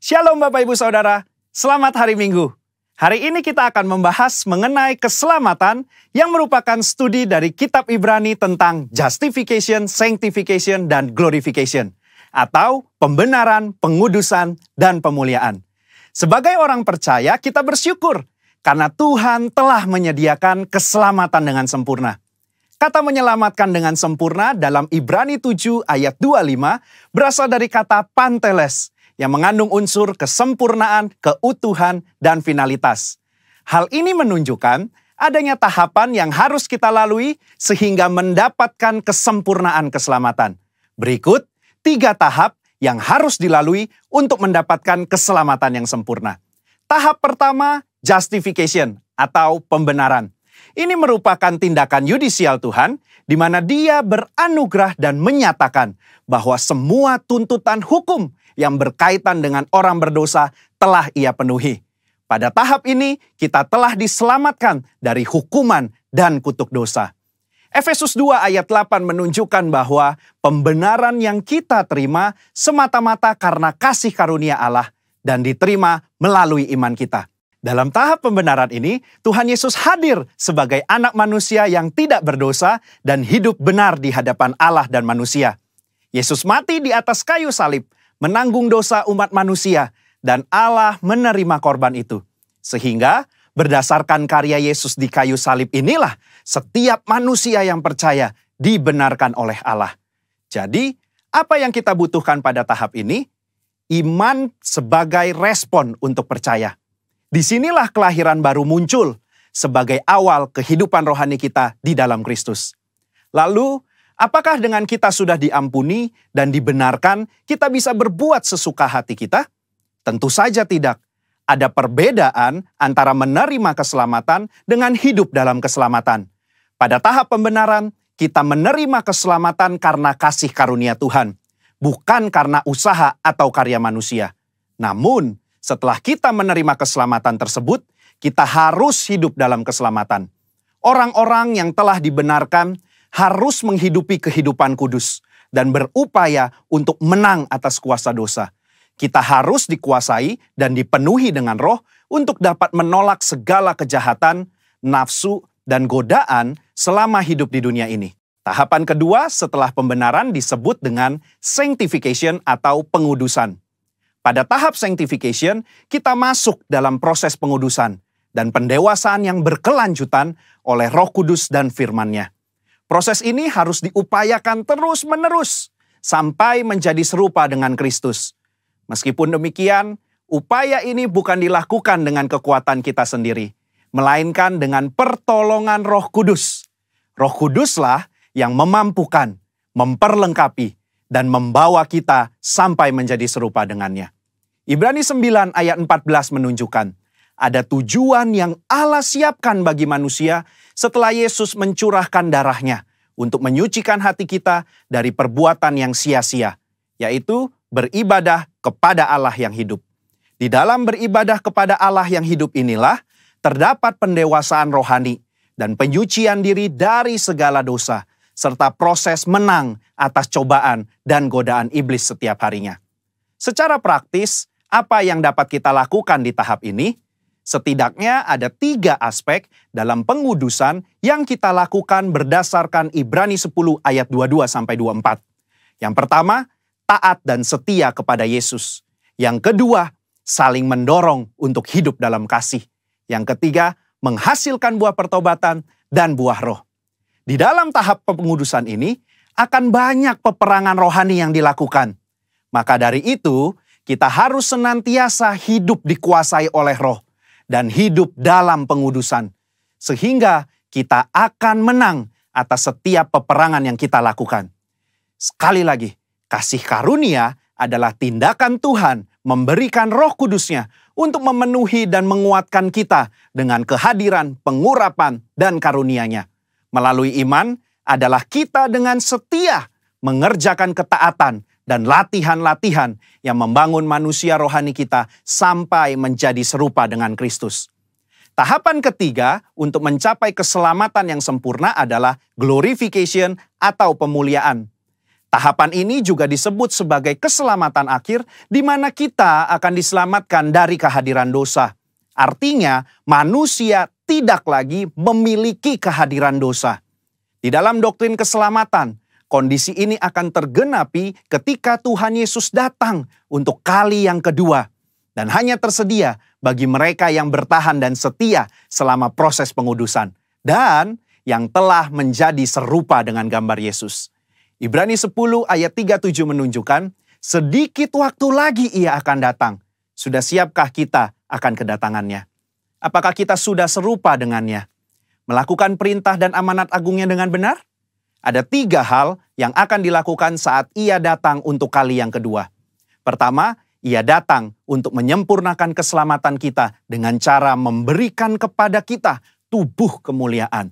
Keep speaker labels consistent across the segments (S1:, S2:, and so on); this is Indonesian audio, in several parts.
S1: Shalom Bapak Ibu Saudara, selamat hari Minggu. Hari ini kita akan membahas mengenai keselamatan yang merupakan studi dari kitab Ibrani tentang justification, sanctification, dan glorification. Atau pembenaran, pengudusan, dan pemuliaan. Sebagai orang percaya, kita bersyukur karena Tuhan telah menyediakan keselamatan dengan sempurna. Kata menyelamatkan dengan sempurna dalam Ibrani 7 ayat 25 berasal dari kata panteles yang mengandung unsur kesempurnaan, keutuhan, dan finalitas. Hal ini menunjukkan adanya tahapan yang harus kita lalui sehingga mendapatkan kesempurnaan keselamatan. Berikut 3 tahap yang harus dilalui untuk mendapatkan keselamatan yang sempurna. Tahap pertama, justification atau pembenaran. Ini merupakan tindakan yudisial Tuhan, di mana Dia beranugerah dan menyatakan bahwa semua tuntutan hukum yang berkaitan dengan orang berdosa telah Ia penuhi. Pada tahap ini, kita telah diselamatkan dari hukuman dan kutuk dosa. Efesus 2 ayat 8 menunjukkan bahwa pembenaran yang kita terima semata-mata karena kasih karunia Allah dan diterima melalui iman kita. Dalam tahap pembenaran ini, Tuhan Yesus hadir sebagai anak manusia yang tidak berdosa dan hidup benar di hadapan Allah dan manusia. Yesus mati di atas kayu salib, menanggung dosa umat manusia, dan Allah menerima korban itu. Sehingga berdasarkan karya Yesus di kayu salib inilah setiap manusia yang percaya dibenarkan oleh Allah. Jadi, apa yang kita butuhkan pada tahap ini? Iman sebagai respon untuk percaya. Disinilah kelahiran baru muncul sebagai awal kehidupan rohani kita di dalam Kristus. Lalu, apakah dengan kita sudah diampuni dan dibenarkan, kita bisa berbuat sesuka hati kita? Tentu saja tidak. Ada perbedaan antara menerima keselamatan dengan hidup dalam keselamatan. Pada tahap pembenaran, kita menerima keselamatan karena kasih karunia Tuhan, bukan karena usaha atau karya manusia. Namun, setelah kita menerima keselamatan tersebut, kita harus hidup dalam keselamatan. Orang-orang yang telah dibenarkan harus menghidupi kehidupan kudus dan berupaya untuk menang atas kuasa dosa. Kita harus dikuasai dan dipenuhi dengan Roh untuk dapat menolak segala kejahatan, nafsu, dan godaan selama hidup di dunia ini. Tahapan kedua setelah pembenaran disebut dengan sanctification atau pengudusan. Pada tahap sanctification, kita masuk dalam proses pengudusan dan pendewasaan yang berkelanjutan oleh Roh Kudus dan firman-Nya. Proses ini harus diupayakan terus-menerus sampai menjadi serupa dengan Kristus. Meskipun demikian, upaya ini bukan dilakukan dengan kekuatan kita sendiri, melainkan dengan pertolongan Roh Kudus. Roh Kuduslah yang memampukan, memperlengkapi, dan membawa kita sampai menjadi serupa dengannya. Ibrani 9 ayat 14 menunjukkan, ada tujuan yang Allah siapkan bagi manusia setelah Yesus mencurahkan darahnya untuk menyucikan hati kita dari perbuatan yang sia-sia, yaitu beribadah kepada Allah yang hidup. Di dalam beribadah kepada Allah yang hidup inilah terdapat pendewasaan rohani dan penyucian diri dari segala dosa, serta proses menang atas cobaan dan godaan iblis setiap harinya. Secara praktis, apa yang dapat kita lakukan di tahap ini? Setidaknya ada 3 aspek dalam pengudusan yang kita lakukan berdasarkan Ibrani 10 ayat 22-24. Yang pertama, taat dan setia kepada Yesus. Yang kedua, saling mendorong untuk hidup dalam kasih. Yang ketiga, menghasilkan buah pertobatan dan buah roh. Di dalam tahap pengudusan ini, akan banyak peperangan rohani yang dilakukan. Maka dari itu, kita harus senantiasa hidup dikuasai oleh Roh dan hidup dalam pengudusan. Sehingga kita akan menang atas setiap peperangan yang kita lakukan. Sekali lagi, kasih karunia adalah tindakan Tuhan memberikan Roh Kudus-Nya untuk memenuhi dan menguatkan kita dengan kehadiran, pengurapan, dan karunia-Nya. Melalui iman adalah kita dengan setia mengerjakan ketaatan dan latihan-latihan yang membangun manusia rohani kita sampai menjadi serupa dengan Kristus. Tahapan ketiga untuk mencapai keselamatan yang sempurna adalah glorification atau pemuliaan. Tahapan ini juga disebut sebagai keselamatan akhir, di mana kita akan diselamatkan dari kehadiran dosa. Artinya, manusia tidak lagi memiliki kehadiran dosa. Di dalam doktrin keselamatan, kondisi ini akan tergenapi ketika Tuhan Yesus datang untuk kali yang kedua. Dan hanya tersedia bagi mereka yang bertahan dan setia selama proses pengudusan. Dan yang telah menjadi serupa dengan gambar Yesus. Ibrani 10 ayat 37 menunjukkan, sedikit waktu lagi ia akan datang. Sudah siapkah kita akan kedatangannya? Apakah kita sudah serupa dengannya? Melakukan perintah dan amanat agungnya dengan benar? Ada 3 hal yang akan dilakukan saat ia datang untuk kali yang kedua. Pertama, ia datang untuk menyempurnakan keselamatan kita dengan cara memberikan kepada kita tubuh kemuliaan.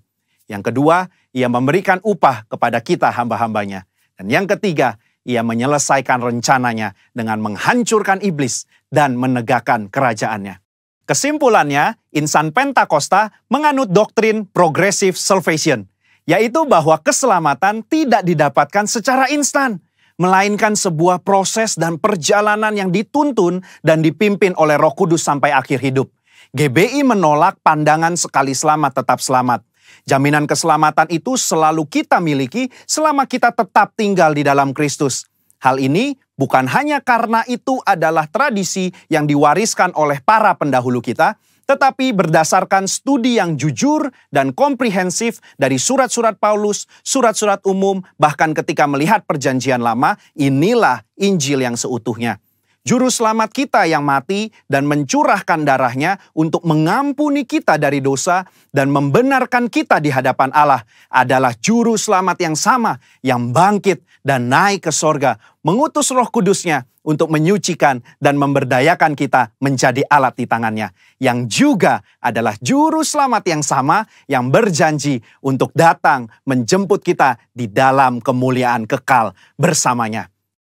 S1: Yang kedua, ia memberikan upah kepada kita hamba-hambanya. Dan yang ketiga, ia menyelesaikan rencananya dengan menghancurkan iblis dan menegakkan kerajaannya. Kesimpulannya, insan Pentakosta menganut doktrin progressive salvation, yaitu bahwa keselamatan tidak didapatkan secara instan, melainkan sebuah proses dan perjalanan yang dituntun dan dipimpin oleh Roh Kudus sampai akhir hidup. GBI menolak pandangan sekali selamat tetap selamat. Jaminan keselamatan itu selalu kita miliki selama kita tetap tinggal di dalam Kristus. Hal ini bukan hanya karena itu adalah tradisi yang diwariskan oleh para pendahulu kita, tetapi berdasarkan studi yang jujur dan komprehensif dari surat-surat Paulus, surat-surat umum, bahkan ketika melihat Perjanjian Lama, inilah Injil yang seutuhnya. Juru selamat kita yang mati dan mencurahkan darahnya untuk mengampuni kita dari dosa dan membenarkan kita di hadapan Allah adalah juru selamat yang sama yang bangkit dan naik ke sorga, mengutus Roh Kudusnya untuk menyucikan dan memberdayakan kita menjadi alat di tangannya, yang juga adalah juru selamat yang sama yang berjanji untuk datang menjemput kita di dalam kemuliaan kekal bersamanya.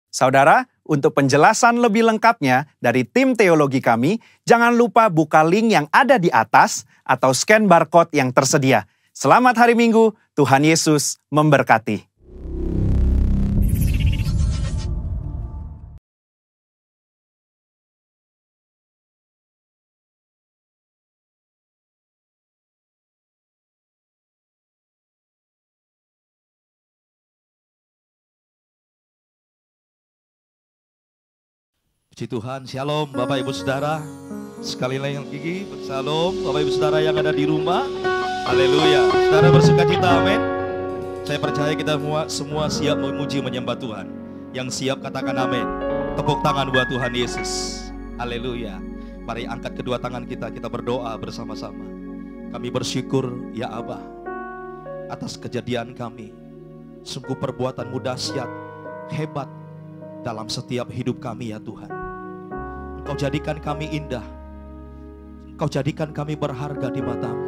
S1: Saudara, untuk penjelasan lebih lengkapnya dari tim teologi kami, jangan lupa buka link yang ada di atas atau scan barcode yang tersedia. Selamat hari Minggu, Tuhan Yesus memberkati.
S2: Puji Tuhan, shalom Bapak Ibu Saudara. Sekali lagi, shalom Bapak Ibu Saudara yang ada di rumah. Haleluya. Saudara bersuka cita, amin. Saya percaya kita semua siap memuji menyembah Tuhan. Yang siap katakan amin. Tepuk tangan buat Tuhan Yesus. Haleluya. Mari angkat kedua tangan kita berdoa bersama-sama. Kami bersyukur ya Abah atas kejadian kami. Sungguh perbuatan-Mu dahsyat, hebat dalam setiap hidup kami ya Tuhan. Engkau jadikan kami indah. Engkau jadikan kami berharga di mata-Mu.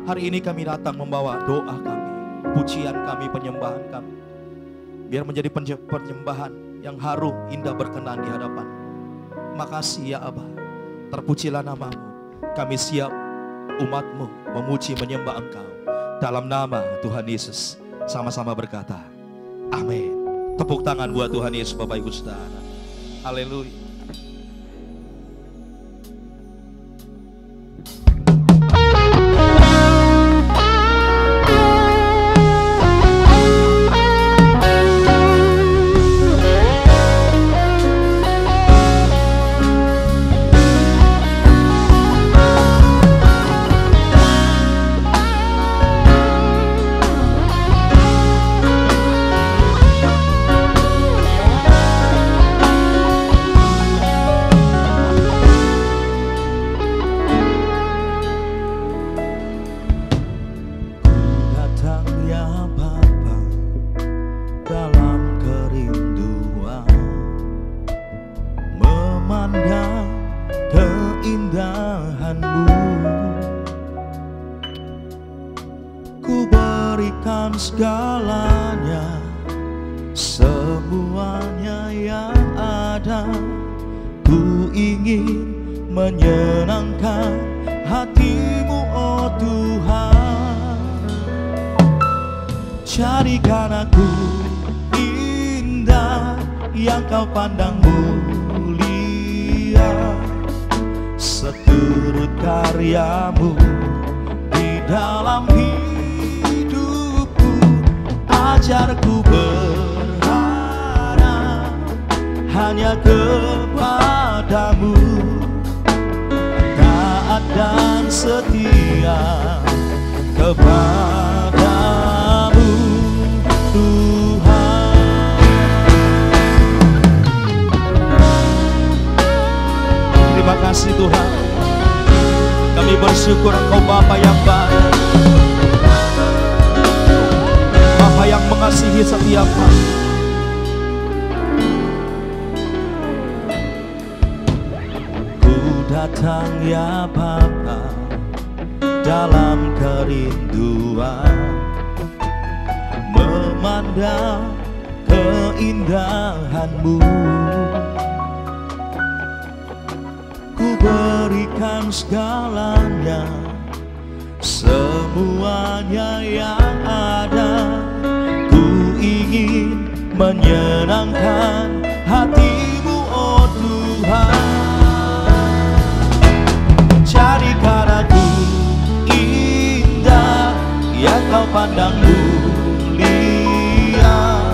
S2: Hari ini kami datang membawa doa kami, pujian kami, penyembahan kami. Biar menjadi penyembahan yang harum, indah, berkenan di hadapan. Makasih ya Abah. Terpujilah nama-Mu. Kami siap umat-Mu memuji menyembah Engkau. Dalam nama Tuhan Yesus. Sama-sama berkata, amin. Tepuk tangan buat Tuhan Yesus Bapak Ibu Saudara. Haleluya. Segalanya, semuanya yang ada, ku ingin menyenangkan hati-Mu, oh Tuhan. Jadikan aku yang kau pandang mulia, seturut karyamu di dalam hidupku. Ajarku berharap hanya kepadamu, taat dan setia kepadamu Tuhan. Terima kasih Tuhan, kami bersyukur Engkau Bapa yang baik, Bapa yang mengasihi setiap hati. Ku datang ya Bapa dalam kerinduan, memandang keindahan-Mu. Ku berikan segalanya, semuanya yang ada. Ku ingin menyenangkan hati-Mu, oh Tuhan. Jadikan aku indah yang Kau pandang mulia,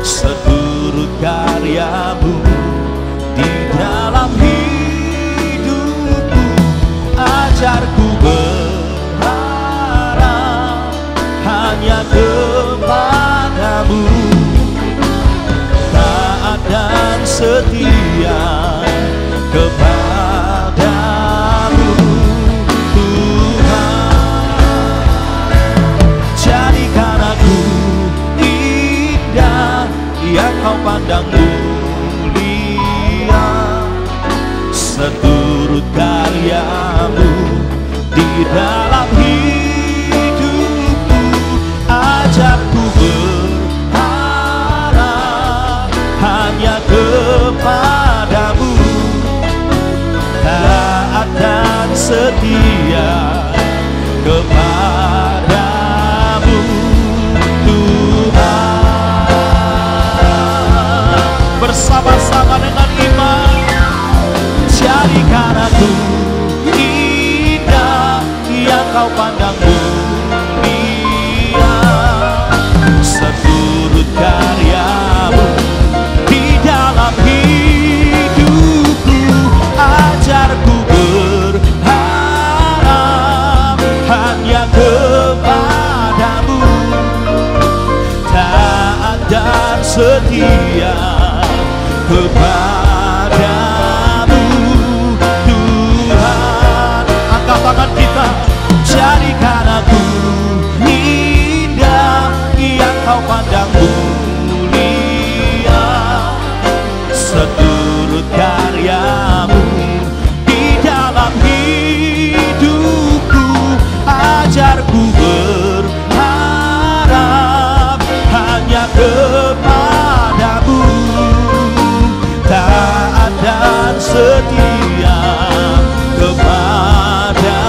S2: seturut karya-Mu di dalam hidupku. Ajarku berharap hanya kepadamu, taat dan setia kepadamu Tuhan. Jadikan aku indah yang Kau pandang mulia, seturut karya-Mu di dalam hidupku. Ajarku berharap hanya kepadamu, taat dan setia kepadamu Tuhan. Bersama-sama dengan iman, jadikan aku indah yang Kau pandang mulia, seturut karya-Mu di dalam hidupku. Ajarku berharap hanya kepadamu, taat dan setia kepadamu Tuhan. Angkat tangan kita, jadikan aku indah yang Kau pandang mulia, seturut karya-Mu di dalam hidupku. Ajarku berharap hanya kepadamu, taat dan setia kepadamu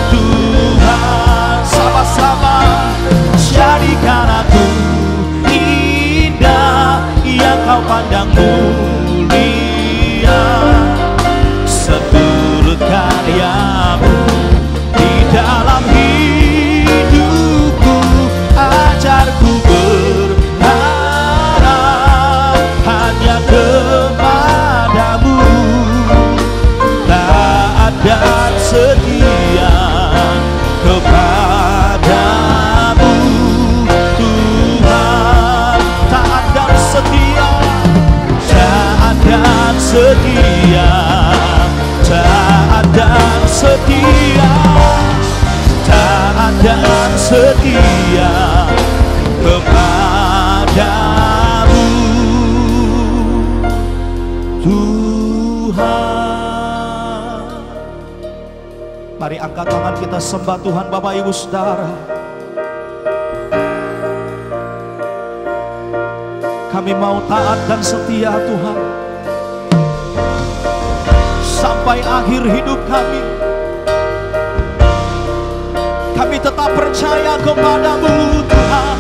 S2: Tuhan. Sama-sama, jadikan aku indah yang Kau pandang mulia, seturut karya-Mu di dalam hidupku. Ajarku berharap hanya kepadamu, taat dan setia kepadamu Tuhan. Taat dan setia, taat dan setia, taat dan setia, taat dan setia kepadamu Tuhan. Mari angkat tangan kita sembah Tuhan Bapak Ibu Saudara. Kami mau taat dan setia Tuhan sampai akhir hidup kami. Kami tetap percaya kepada-Mu Tuhan.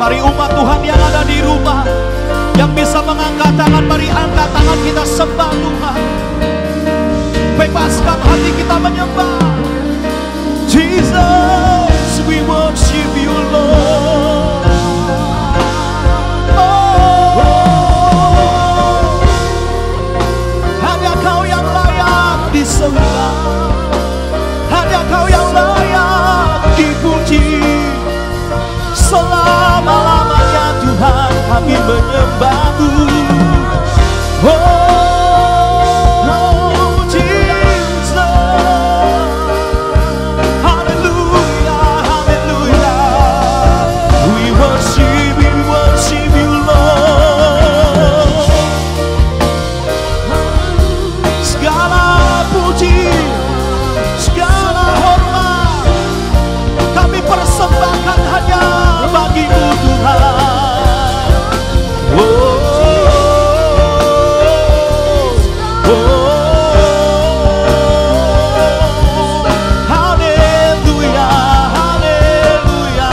S2: Mari umat Tuhan yang ada di rumah, yang bisa mengangkat tangan, mari angkat tangan kita sembah Tuhan. Bebaskan hati kita menyembah. Jesus, we worship you Lord. Oh, hanya Kau yang layak disembah, hanya Kau yang layak dipuji. Selama-lamanya Tuhan kami menyembah-Mu. Oh Jesus, haleluya, haleluya. We worship you Lord. Segala puji, segala hormat kami persembahkan hanya bagi-Mu Tuhan. Oh, haleluya, haleluya.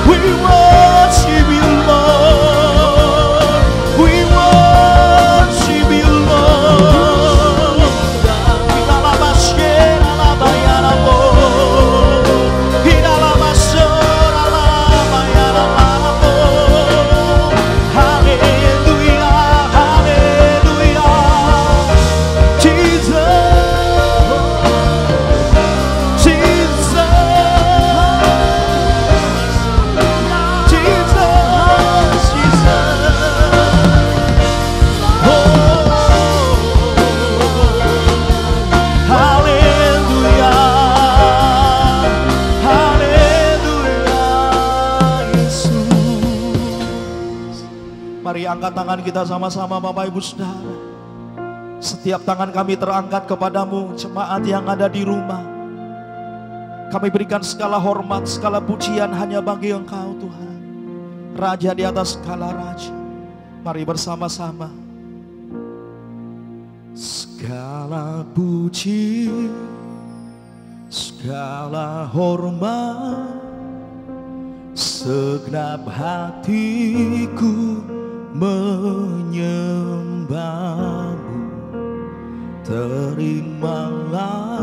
S2: We worship you Lord, we worship you Lord. Haleluya, haleluya. Jesus, Jesus, Jesus, Jesus. Oh, haleluya, haleluya, Yesus. Mari angkat tangan kita sama-sama Bapak Ibu Saudara. Setiap tangan kami terangkat kepadamu, jemaat yang ada di rumah. Kami berikan segala hormat, segala pujian hanya bagi Engkau Tuhan, Raja di atas segala raja. Mari bersama-sama. Segala puji, segala hormat, segenap hatiku menyembah-Mu. Terimalah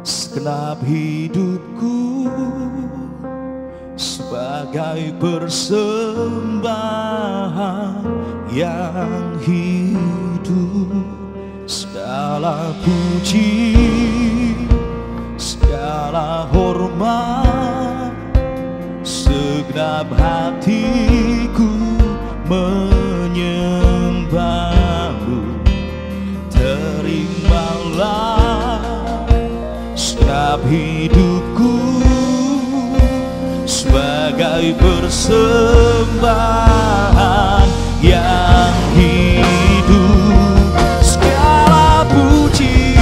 S2: segenap hidupku sebagai persembahan yang hidup. Segala puji, segala hormat, segenap hatiku menyembah-Mu. Terimalah segenap hidupku sebagai persembahan yang hidup. Segala puji,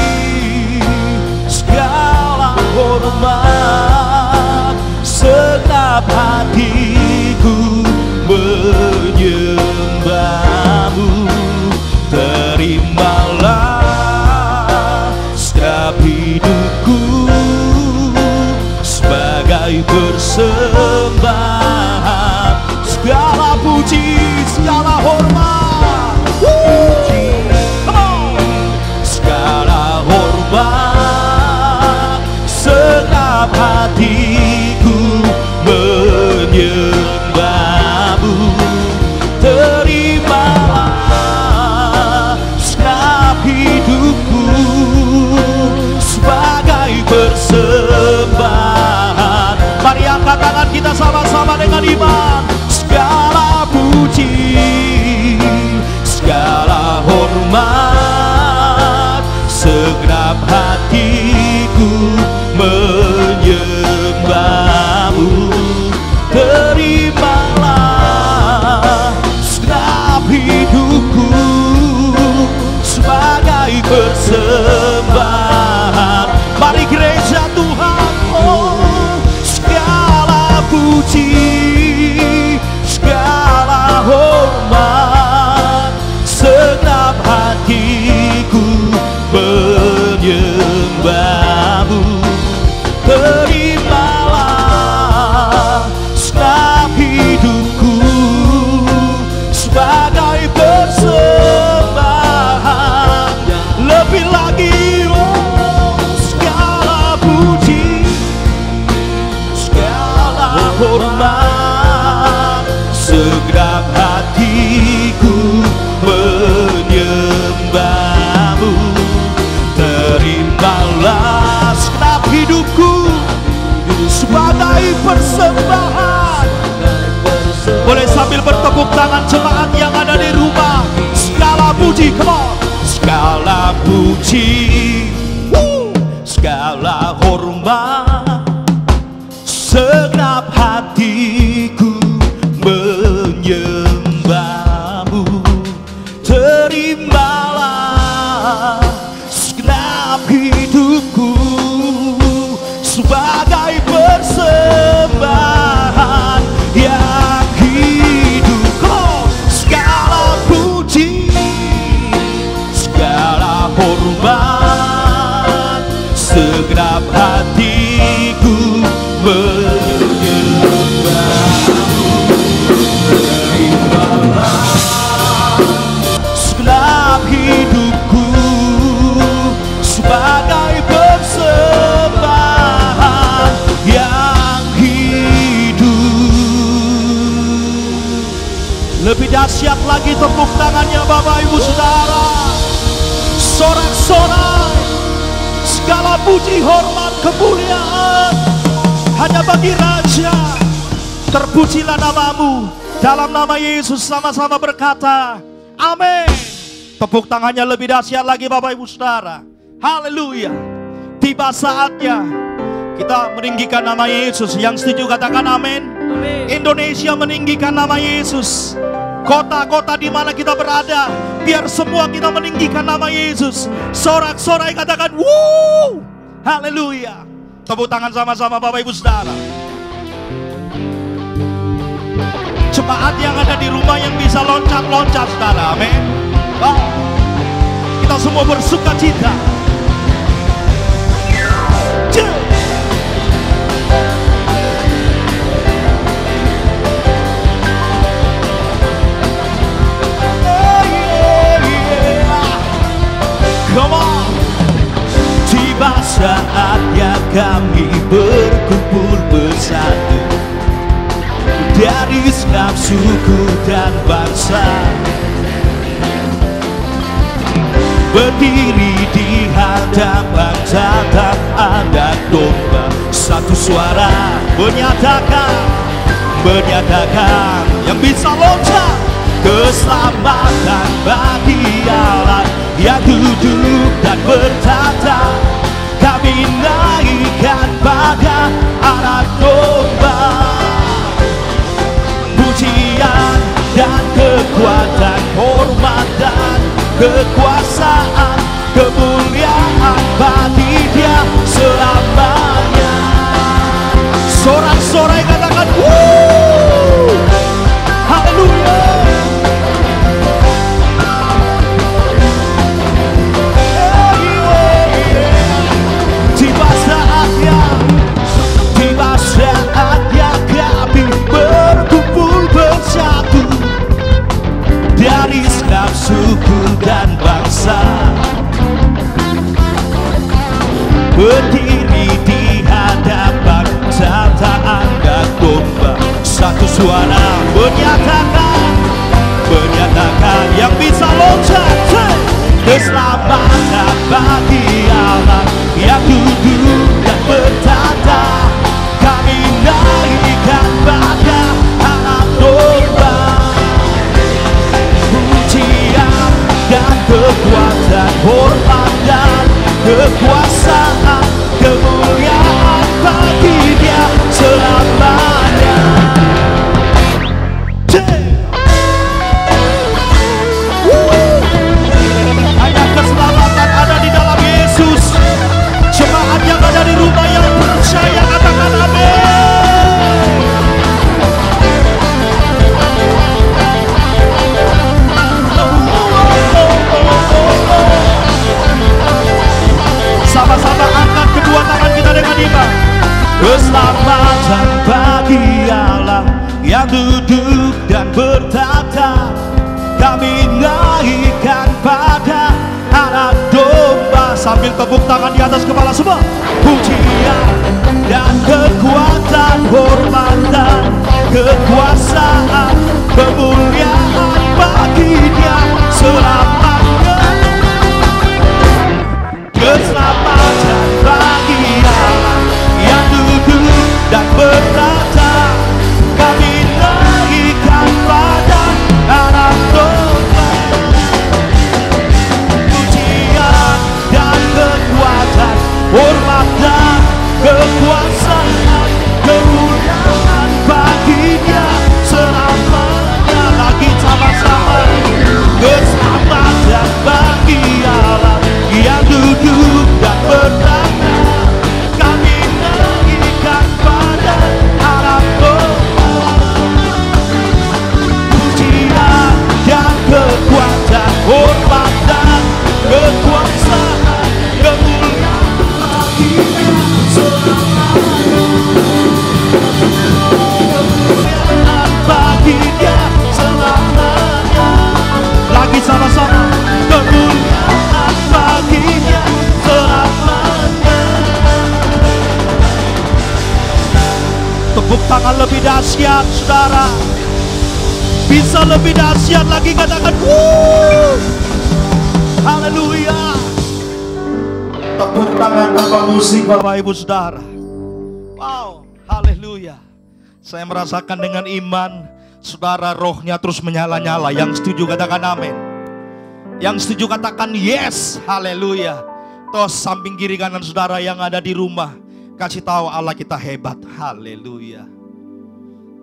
S2: segala hormat, segenap hatiku menyembah-Mu. Terimalah setiap hidupku sebagai persembahan. Segala puji, segala hormat, segala hormat, segenap hatiku menyembah-Mu. Terimalah segenap hidupku sebagai persembahan. Mari angkat tangan kita sama-sama dengan iman. Segala puji, segala hormat, segenap hatiku menyembah-Mu. Terimalah segenap hidupku sebagai persembahan. Mari gereja Tuhan, oh, segala puji, segala hormat, tangan jemaat yang ada di rumah. Segala puji, come on. Segala puji, segala hormat, segenap hatiku menyembahmu. Terimalah segenap hidupku sebagai persembahan yang hidup. Segala puji, segala hormat, segenap hatiku menyembahmu. Terimalah segenap hidupku sebagai persembahan yang hidup. Lebih dahsyat lagi tepuk tangannya Bapak Ibu Saudara. Sorak-sorai, segala puji, hormat, kemuliaan hanya bagi Raja. Terpujilah namamu. Dalam nama Yesus sama-sama berkata amin. Tepuk tangannya lebih dahsyat lagi Bapak Ibu Saudara. Haleluya. Tiba saatnya kita meninggikan nama Yesus. Yang setuju katakan amin. Indonesia meninggikan nama Yesus. Kota-kota di mana kita berada, biar semua kita meninggikan nama Yesus. Sorak-sorai katakan wuh. Haleluya. Tepuk tangan sama-sama Bapak Ibu Saudara. Jemaat yang ada di rumah yang bisa loncat-loncat saudara, amin. Kita semua bersuka cita. Come on. Tiba saatnya kami berkumpul bersatu dari segenap suku dan bangsa, berdiri di hadapan Sang Anak Domba, satu suara menyatakan yang bisa loncat. Keselamatan bagi Allah yang duduk dan bertata, kami naikkan pada Anak Domba. Pujian dan kekuatan, hormat dan kekuasaan, kemuliaan bagi Dia selamanya. Sorak-sorai katakan wuh. Haleluya. Tiba saatnya kami berkumpul bersatu dari segenap suku dan bangsa, berdiri di hadapan Sang Anak Domba, satu suara menyatakan yang bisa loncat. Keselamatan bagi Allah yang duduk dan bertata, kami naikkan pada Anak Domba. Pujian dan kekuatan, hormat dan kekuasaan, kemuliaan bagi Dia selamanya. Hanya keselamatan ada di dalam Yesus. Jemaat yang ada di rumah yang percaya katakan amin. Sama-sama angkat kedua tangan kita dengan iman. Keselamatan bagi Allah yang duduk dan bertata, kami naikkan pada Anak Domba. Sambil tepuk tangan di atas kepala semua. Pujian dan kekuatan, hormat dan kekuasaan, kemuliaan bagi Dia selamanya. Keselamatan bagi Allah yang duduk dan bertata, kami naikkan pada dahsyat, saudara. Bisa lebih dahsyat lagi, katakan haleluya. Tepuk tangan tanpa musik, Bapak Ibu Saudara. Wow, haleluya. Saya merasakan dengan iman, saudara, rohnya terus menyala-nyala. Yang setuju katakan amin. Yang setuju katakan yes, haleluya. Tos samping kiri kanan saudara yang ada di rumah, kasih tahu Allah kita hebat, haleluya.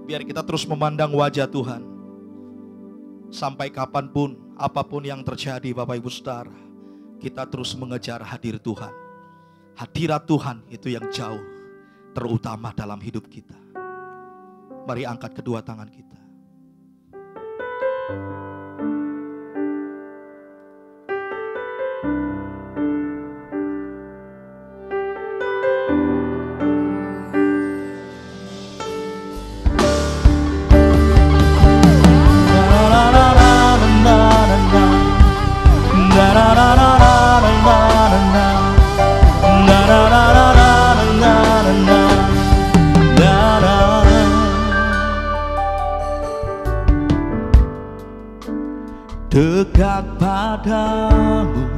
S2: Biar kita terus memandang wajah Tuhan. Sampai kapanpun, apapun yang terjadi Bapak Ibu Saudara, kita terus mengejar hadir Tuhan. Hadirat Tuhan itu yang jauh terutama dalam hidup kita. Mari angkat kedua tangan kita. Dekat padamu,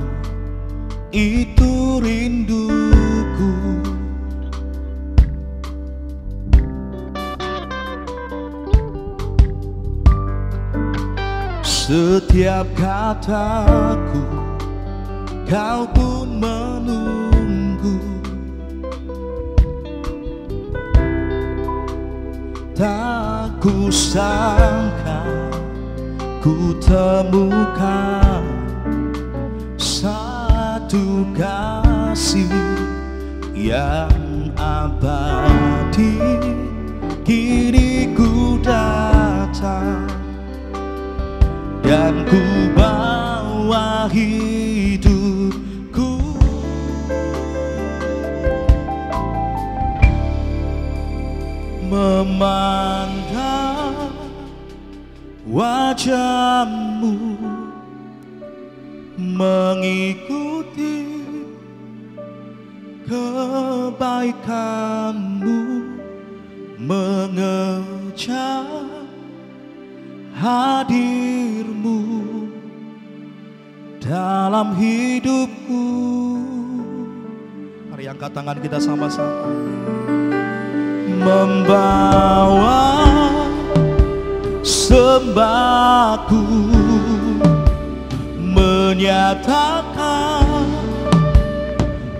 S2: itu rinduku. Setiap kataku, kau pun menunggu. Tak kusangka ku temukan satu kasih yang abadi. Kini ku datang dan ku bawa hidupku. Memandang wajahmu, mengikuti kebaikanmu, mengejar hadirmu dalam hidupku. Mari angkat tangan kita sama-sama. Membawa sembahku, menyatakan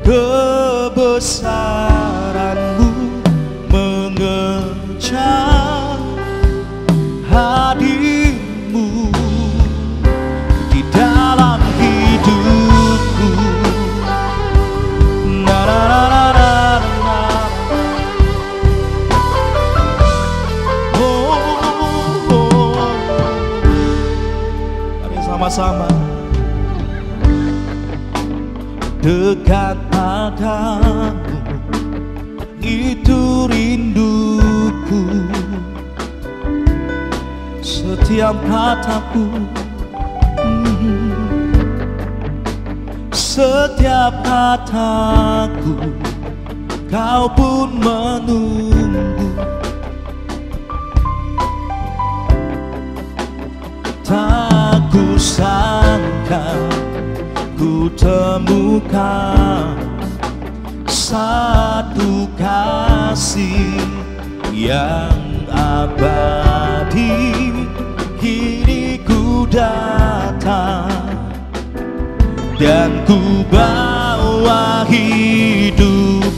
S2: kebesaranmu, mengejar hadirmu di dalam hidupku. Sama-sama. Dekat padamu, itu rinduku. Setiap kataku, setiap kataku, kau pun menunggu. Tak kusangka ku temukan satu kasih yang abadi. Kini ku datang dan ku bawa hidupku.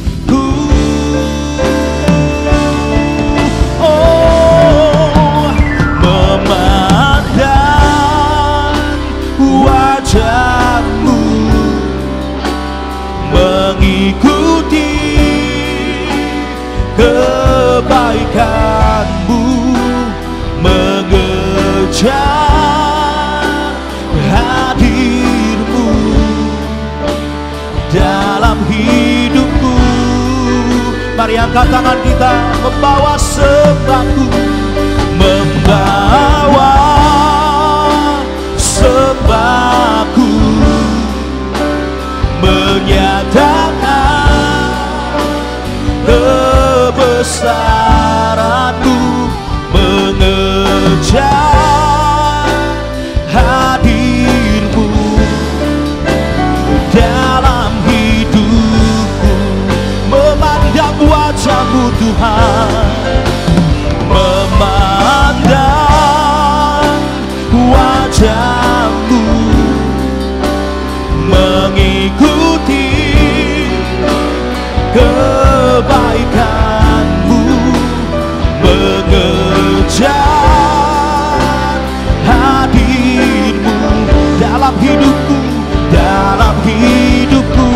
S2: Wajahmu, mengikuti kebaikanmu, mengejar hadirmu dalam hidupku. Mari angkat tangan kita, membawa sembahku, membawa sembahku, menyatakan kebesaranmu, Tuhan, memandang wajah-Mu, mengikuti kebaikan-Mu, mengejar hadir-Mu dalam hidupku, dalam hidupku.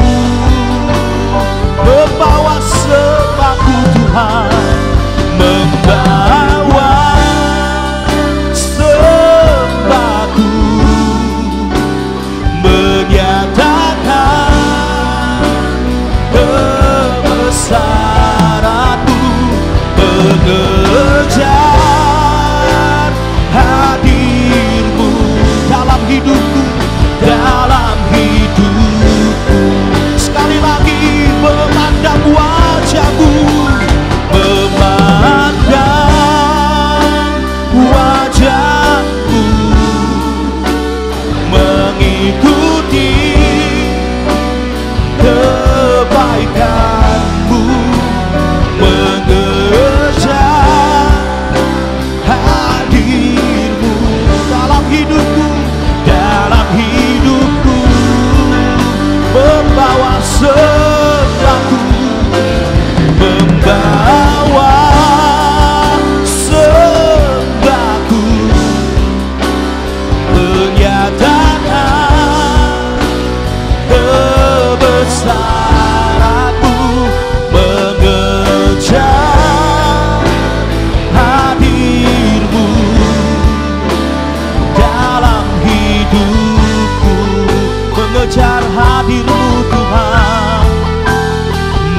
S2: Membawa sembahku Tuhan, membawa sembahku, menyatakan kebesaran-Mu, mengejar hadir-Mu dalam hidupku, dalam hidupku. Sekali lagi, memandang wajah-Mu, memandang wajah-Mu, mengikuti kebaikan-Mu, mengejar hadir-Mu dalam hidupku, dalam hidupku. Membawa sembahku, membawa sembahku, menyatakan kebesaran-Mu, mengejar hadir-Mu dalam hidupku, mengejar hadir-Mu Tuhan,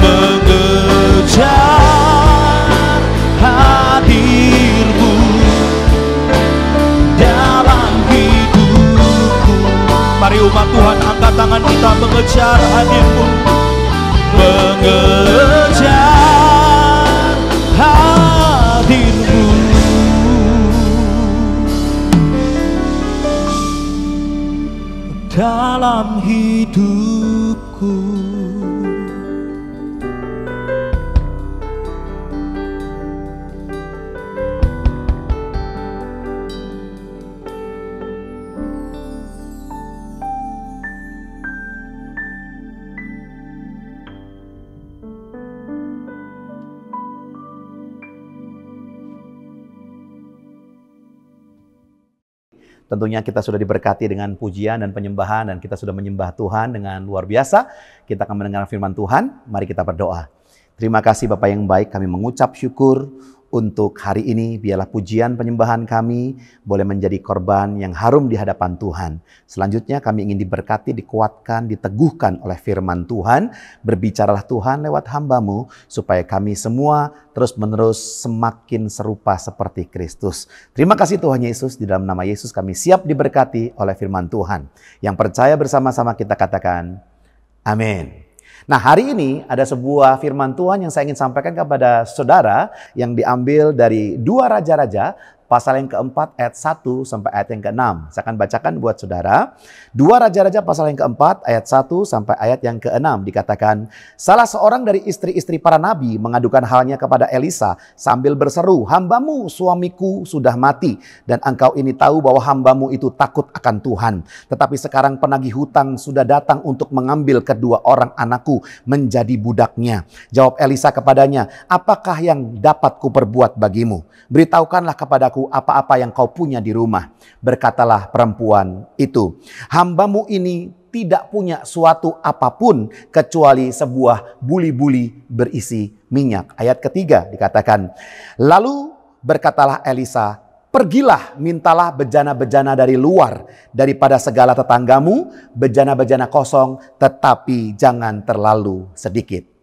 S2: mengejar hadir-Mu dalam hidupku. Mari umat Tuhan, angkat tangan kita mengejar hadir-Mu, mengejar hadir-Mu dalam hidupku.
S3: Tentunya kita sudah diberkati dengan pujian dan penyembahan, dan kita sudah menyembah Tuhan dengan luar biasa. Kita akan mendengar firman Tuhan. Mari kita berdoa. Terima kasih Bapa yang baik, kami mengucap syukur untuk hari ini. Biarlah pujian penyembahan kami boleh menjadi korban yang harum di hadapan Tuhan. Selanjutnya kami ingin diberkati, dikuatkan, diteguhkan oleh firman Tuhan. Berbicaralah Tuhan lewat hamba-Mu, supaya kami semua terus-menerus semakin serupa seperti Kristus. Terima kasih Tuhan Yesus, di dalam nama Yesus kami siap diberkati oleh firman Tuhan. Yang percaya bersama-sama kita katakan, amin. Nah, hari ini ada sebuah firman Tuhan yang saya ingin sampaikan kepada saudara yang diambil dari 2 Raja-Raja pasal yang keempat ayat 1 sampai ayat yang ke-6. Saya akan bacakan buat saudara. 2 Raja-Raja pasal yang keempat ayat 1 sampai ayat yang ke-6 dikatakan, salah seorang dari istri-istri para nabi mengadukan halnya kepada Elisa sambil berseru, "Hambamu suamiku sudah mati, dan engkau ini tahu bahwa hambamu itu takut akan Tuhan. Tetapi sekarang penagih hutang sudah datang untuk mengambil kedua orang anakku menjadi budaknya." Jawab Elisa kepadanya, "Apakah yang dapat kuperbuat bagimu? Beritahukanlah kepadaku apa-apa yang kau punya di rumah." Berkatalah perempuan itu, "Hambamu ini tidak punya suatu apapun kecuali sebuah buli-buli berisi minyak." Ayat ketiga dikatakan, lalu berkatalah Elisa, "Pergilah, mintalah bejana-bejana dari luar daripada segala tetanggamu, bejana-bejana kosong, tetapi jangan terlalu sedikit.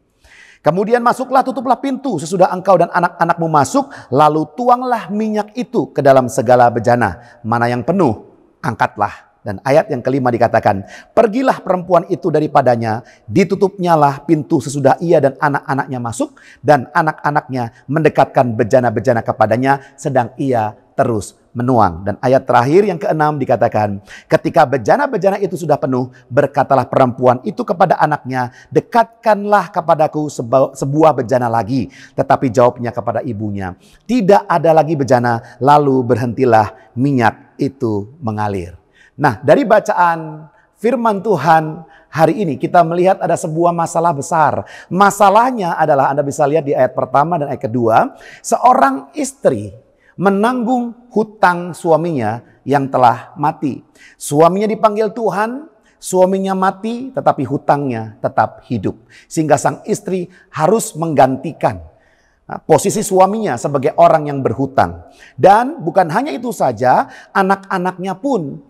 S3: Kemudian masuklah, tutuplah pintu sesudah engkau dan anak-anakmu masuk, lalu tuanglah minyak itu ke dalam segala bejana. Mana yang penuh, angkatlah." Dan ayat yang kelima dikatakan, pergilah perempuan itu daripadanya, ditutupnyalah pintu sesudah ia dan anak-anaknya masuk, dan anak-anaknya mendekatkan bejana-bejana kepadanya, sedang ia terus menuang. Dan ayat terakhir yang ke-6 dikatakan, ketika bejana-bejana itu sudah penuh, berkatalah perempuan itu kepada anaknya, dekatkanlah kepadaku sebuah bejana lagi. Tetapi jawabnya kepada ibunya, tidak ada lagi bejana, lalu berhentilah minyak itu mengalir. Nah, dari bacaan firman Tuhan hari ini kita melihat ada sebuah masalah besar. Masalahnya adalah, Anda bisa lihat di ayat pertama dan ayat kedua, seorang istri menanggung hutang suaminya yang telah mati. Suaminya dipanggil Tuhan, suaminya mati, tetapi hutangnya tetap hidup. Sehingga sang istri harus menggantikan posisi suaminya sebagai orang yang berhutang. Dan bukan hanya itu saja, anak-anaknya pun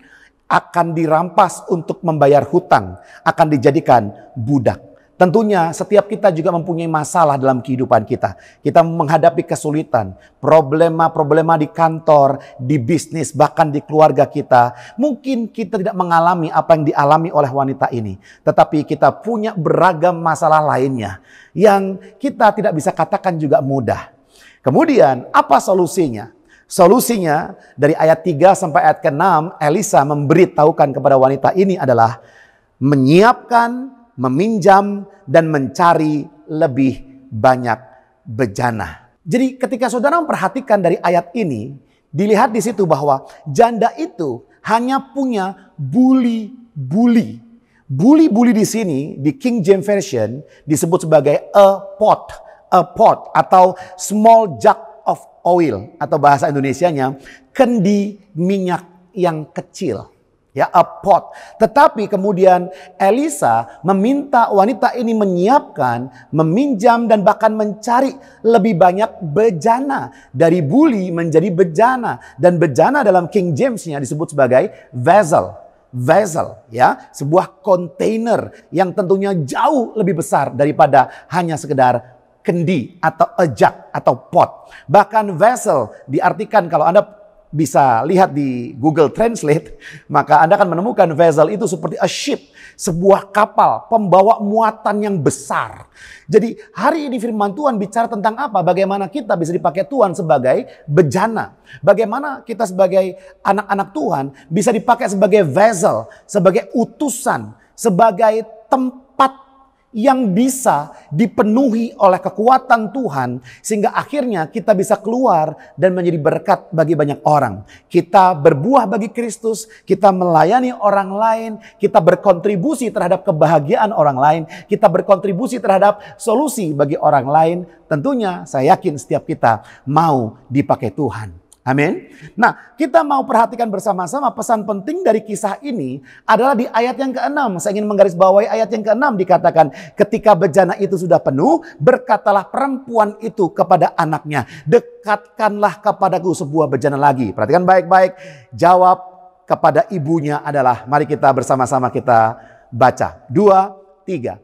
S3: akan dirampas untuk membayar hutang, akan dijadikan budak. Tentunya setiap kita juga mempunyai masalah dalam kehidupan kita. Kita menghadapi kesulitan, problema-problema di kantor, di bisnis, bahkan di keluarga kita. Mungkin kita tidak mengalami apa yang dialami oleh wanita ini. Tetapi kita punya beragam masalah lainnya yang kita tidak bisa katakan juga mudah. Kemudian apa solusinya? Solusinya dari ayat 3 sampai ayat ke-6, Elisa memberitahukan kepada wanita ini adalah menyiapkan, meminjam, dan mencari lebih banyak bejana. Jadi ketika saudara memperhatikan dari ayat ini, dilihat di situ bahwa janda itu hanya punya buli-buli. Buli-buli di sini di King James Version disebut sebagai a pot atau small jug of oil, atau bahasa Indonesianya kendi minyak yang kecil. Ya, a pot. Tetapi kemudian Elisa meminta wanita ini menyiapkan, meminjam, dan bahkan mencari lebih banyak bejana. Dari buli menjadi bejana. Dan bejana dalam King James-nya disebut sebagai vessel. Vessel, ya, sebuah kontainer yang tentunya jauh lebih besar daripada hanya sekedar kendi atau a jug atau pot. Bahkan vessel diartikan, kalau Anda bisa lihat di Google Translate, maka Anda akan menemukan vessel itu seperti a ship, sebuah kapal pembawa muatan yang besar. Jadi hari ini firman Tuhan bicara tentang apa? Bagaimana kita bisa dipakai Tuhan sebagai bejana. Bagaimana kita sebagai anak-anak Tuhan bisa dipakai sebagai vessel, sebagai utusan, sebagai tempat yang bisa dipenuhi oleh kekuatan Tuhan, sehingga akhirnya kita bisa keluar dan menjadi berkat bagi banyak orang. Kita berbuah bagi Kristus, kita melayani orang lain, kita berkontribusi terhadap kebahagiaan orang lain, kita berkontribusi terhadap solusi bagi orang lain. Tentunya saya yakin setiap kita mau dipakai Tuhan. Amin. Nah, kita mau perhatikan bersama-sama pesan penting dari kisah ini adalah di ayat yang ke-6. Saya ingin menggarisbawahi ayat yang ke-6, dikatakan, ketika bejana itu sudah penuh, berkatalah perempuan itu kepada anaknya, dekatkanlah kepadaku sebuah bejana lagi. Perhatikan baik-baik. Jawab kepada ibunya adalah, mari kita bersama-sama kita baca. 2, 3.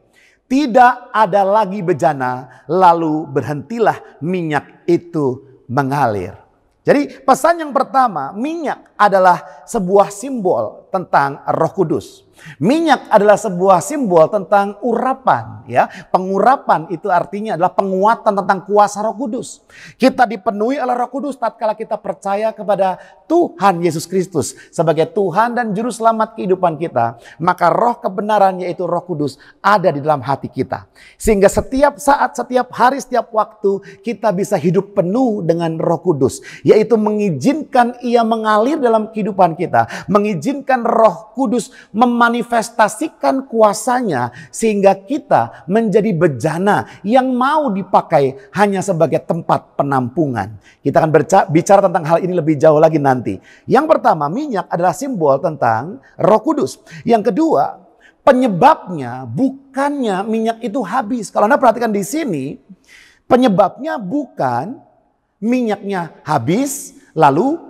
S3: Tidak ada lagi bejana, lalu berhentilah minyak itu mengalir. Jadi pesan yang pertama, minyak adalah sebuah simbol tentang Roh Kudus. Minyak adalah sebuah simbol tentang urapan, ya. Pengurapan itu artinya adalah penguatan tentang kuasa Roh Kudus. Kita dipenuhi oleh Roh Kudus tatkala kita percaya kepada Tuhan Yesus Kristus sebagai Tuhan dan juru selamat kehidupan kita. Maka roh kebenaran, yaitu Roh Kudus, ada di dalam hati kita. Sehingga setiap saat, setiap hari, setiap waktu kita bisa hidup penuh dengan Roh Kudus, yaitu mengizinkan Ia mengalir dalam kehidupan kita, mengizinkan Roh Kudus memanifestasikan kuasanya sehingga kita menjadi bejana yang mau dipakai hanya sebagai tempat penampungan. Kita akan bicara tentang hal ini lebih jauh lagi nanti. Yang pertama, minyak adalah simbol tentang Roh Kudus. Yang kedua, penyebabnya bukannya minyak itu habis. Kalau Anda perhatikan di sini, penyebabnya bukan minyaknya habis lalu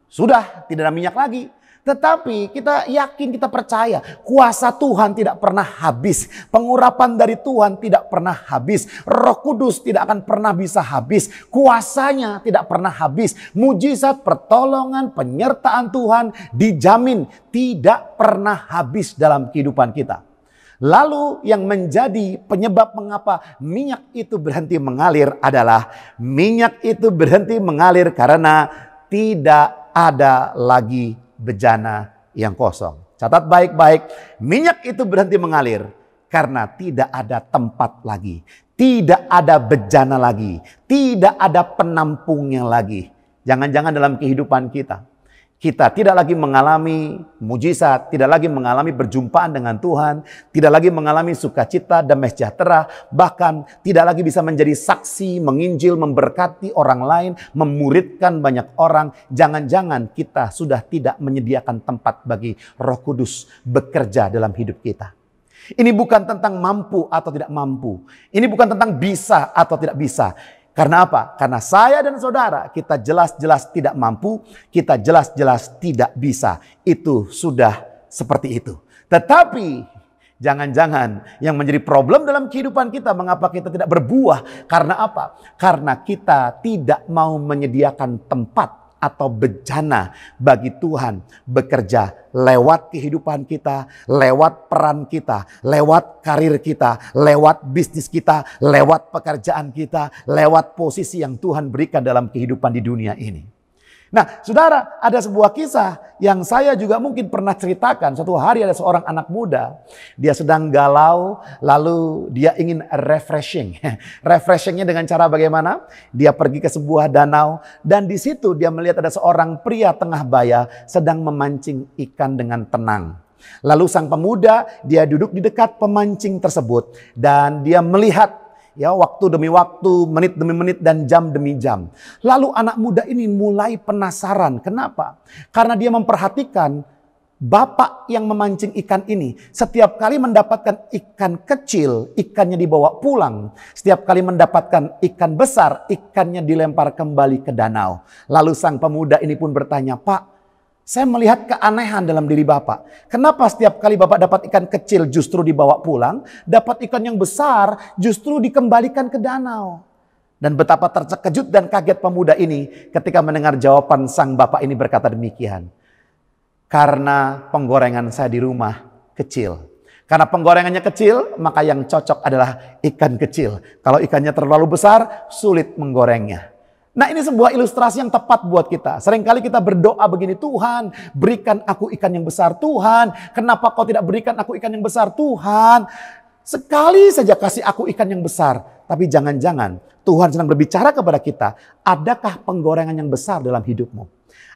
S3: sudah tidak ada minyak lagi. Tetapi kita yakin, kita percaya kuasa Tuhan tidak pernah habis. Pengurapan dari Tuhan tidak pernah habis. Roh Kudus tidak akan pernah bisa habis. Kuasanya tidak pernah habis. Mujizat, pertolongan, penyertaan Tuhan dijamin tidak pernah habis dalam kehidupan kita. Lalu yang menjadi penyebab mengapa minyak itu berhenti mengalir adalah minyak itu berhenti mengalir karena tidak ada lagi bejana yang kosong. Catat baik-baik, minyak itu berhenti mengalir karena tidak ada tempat lagi. Tidak ada bejana lagi. Tidak ada penampungnya lagi. Jangan-jangan dalam kehidupan kita tidak lagi mengalami mujizat, tidak lagi mengalami berjumpaan dengan Tuhan, tidak lagi mengalami sukacita, damai sejahtera, bahkan tidak lagi bisa menjadi saksi, menginjil, memberkati orang lain, memuridkan banyak orang. Jangan-jangan kita sudah tidak menyediakan tempat bagi Roh Kudus bekerja dalam hidup kita. Ini bukan tentang mampu atau tidak mampu. Ini bukan tentang bisa atau tidak bisa. Karena apa? Karena saya dan saudara, kita jelas-jelas tidak mampu, kita jelas-jelas tidak bisa. Itu sudah seperti itu. Tetapi jangan-jangan yang menjadi problem dalam kehidupan kita, mengapa kita tidak berbuah? Karena apa? Karena kita tidak mau menyediakan tempat atau bejana bagi Tuhan bekerja lewat kehidupan kita, lewat peran kita, lewat karir kita, lewat bisnis kita, lewat pekerjaan kita, lewat posisi yang Tuhan berikan dalam kehidupan di dunia ini. Nah, saudara, ada sebuah kisah yang saya juga mungkin pernah ceritakan. Suatu hari ada seorang anak muda, dia sedang galau, lalu dia ingin refreshing. Refreshingnya dengan cara bagaimana? Dia pergi ke sebuah danau, dan di situ dia melihat ada seorang pria tengah baya sedang memancing ikan dengan tenang. Lalu sang pemuda, dia duduk di dekat pemancing tersebut, dan dia melihat waktu demi waktu, menit demi menit, dan jam demi jam. Lalu anak muda ini mulai penasaran. Kenapa? Karena dia memperhatikan bapak yang memancing ikan ini. Setiap kali mendapatkan ikan kecil, ikannya dibawa pulang. Setiap kali mendapatkan ikan besar, ikannya dilempar kembali ke danau. Lalu sang pemuda ini pun bertanya, "Pak, saya melihat keanehan dalam diri Bapak. Kenapa setiap kali Bapak dapat ikan kecil justru dibawa pulang, dapat ikan yang besar justru dikembalikan ke danau?" Dan betapa terkejut dan kaget pemuda ini ketika mendengar jawaban sang bapak ini berkata demikian. "Karena penggorengan saya di rumah kecil. Karena penggorengannya kecil, maka yang cocok adalah ikan kecil. Kalau ikannya terlalu besar, sulit menggorengnya." Nah, ini sebuah ilustrasi yang tepat buat kita. Seringkali kita berdoa begini, "Tuhan, berikan aku ikan yang besar. Tuhan, kenapa kau tidak berikan aku ikan yang besar? Tuhan, sekali saja kasih aku ikan yang besar." Tapi jangan-jangan Tuhan sedang berbicara kepada kita, adakah penggorengan yang besar dalam hidupmu?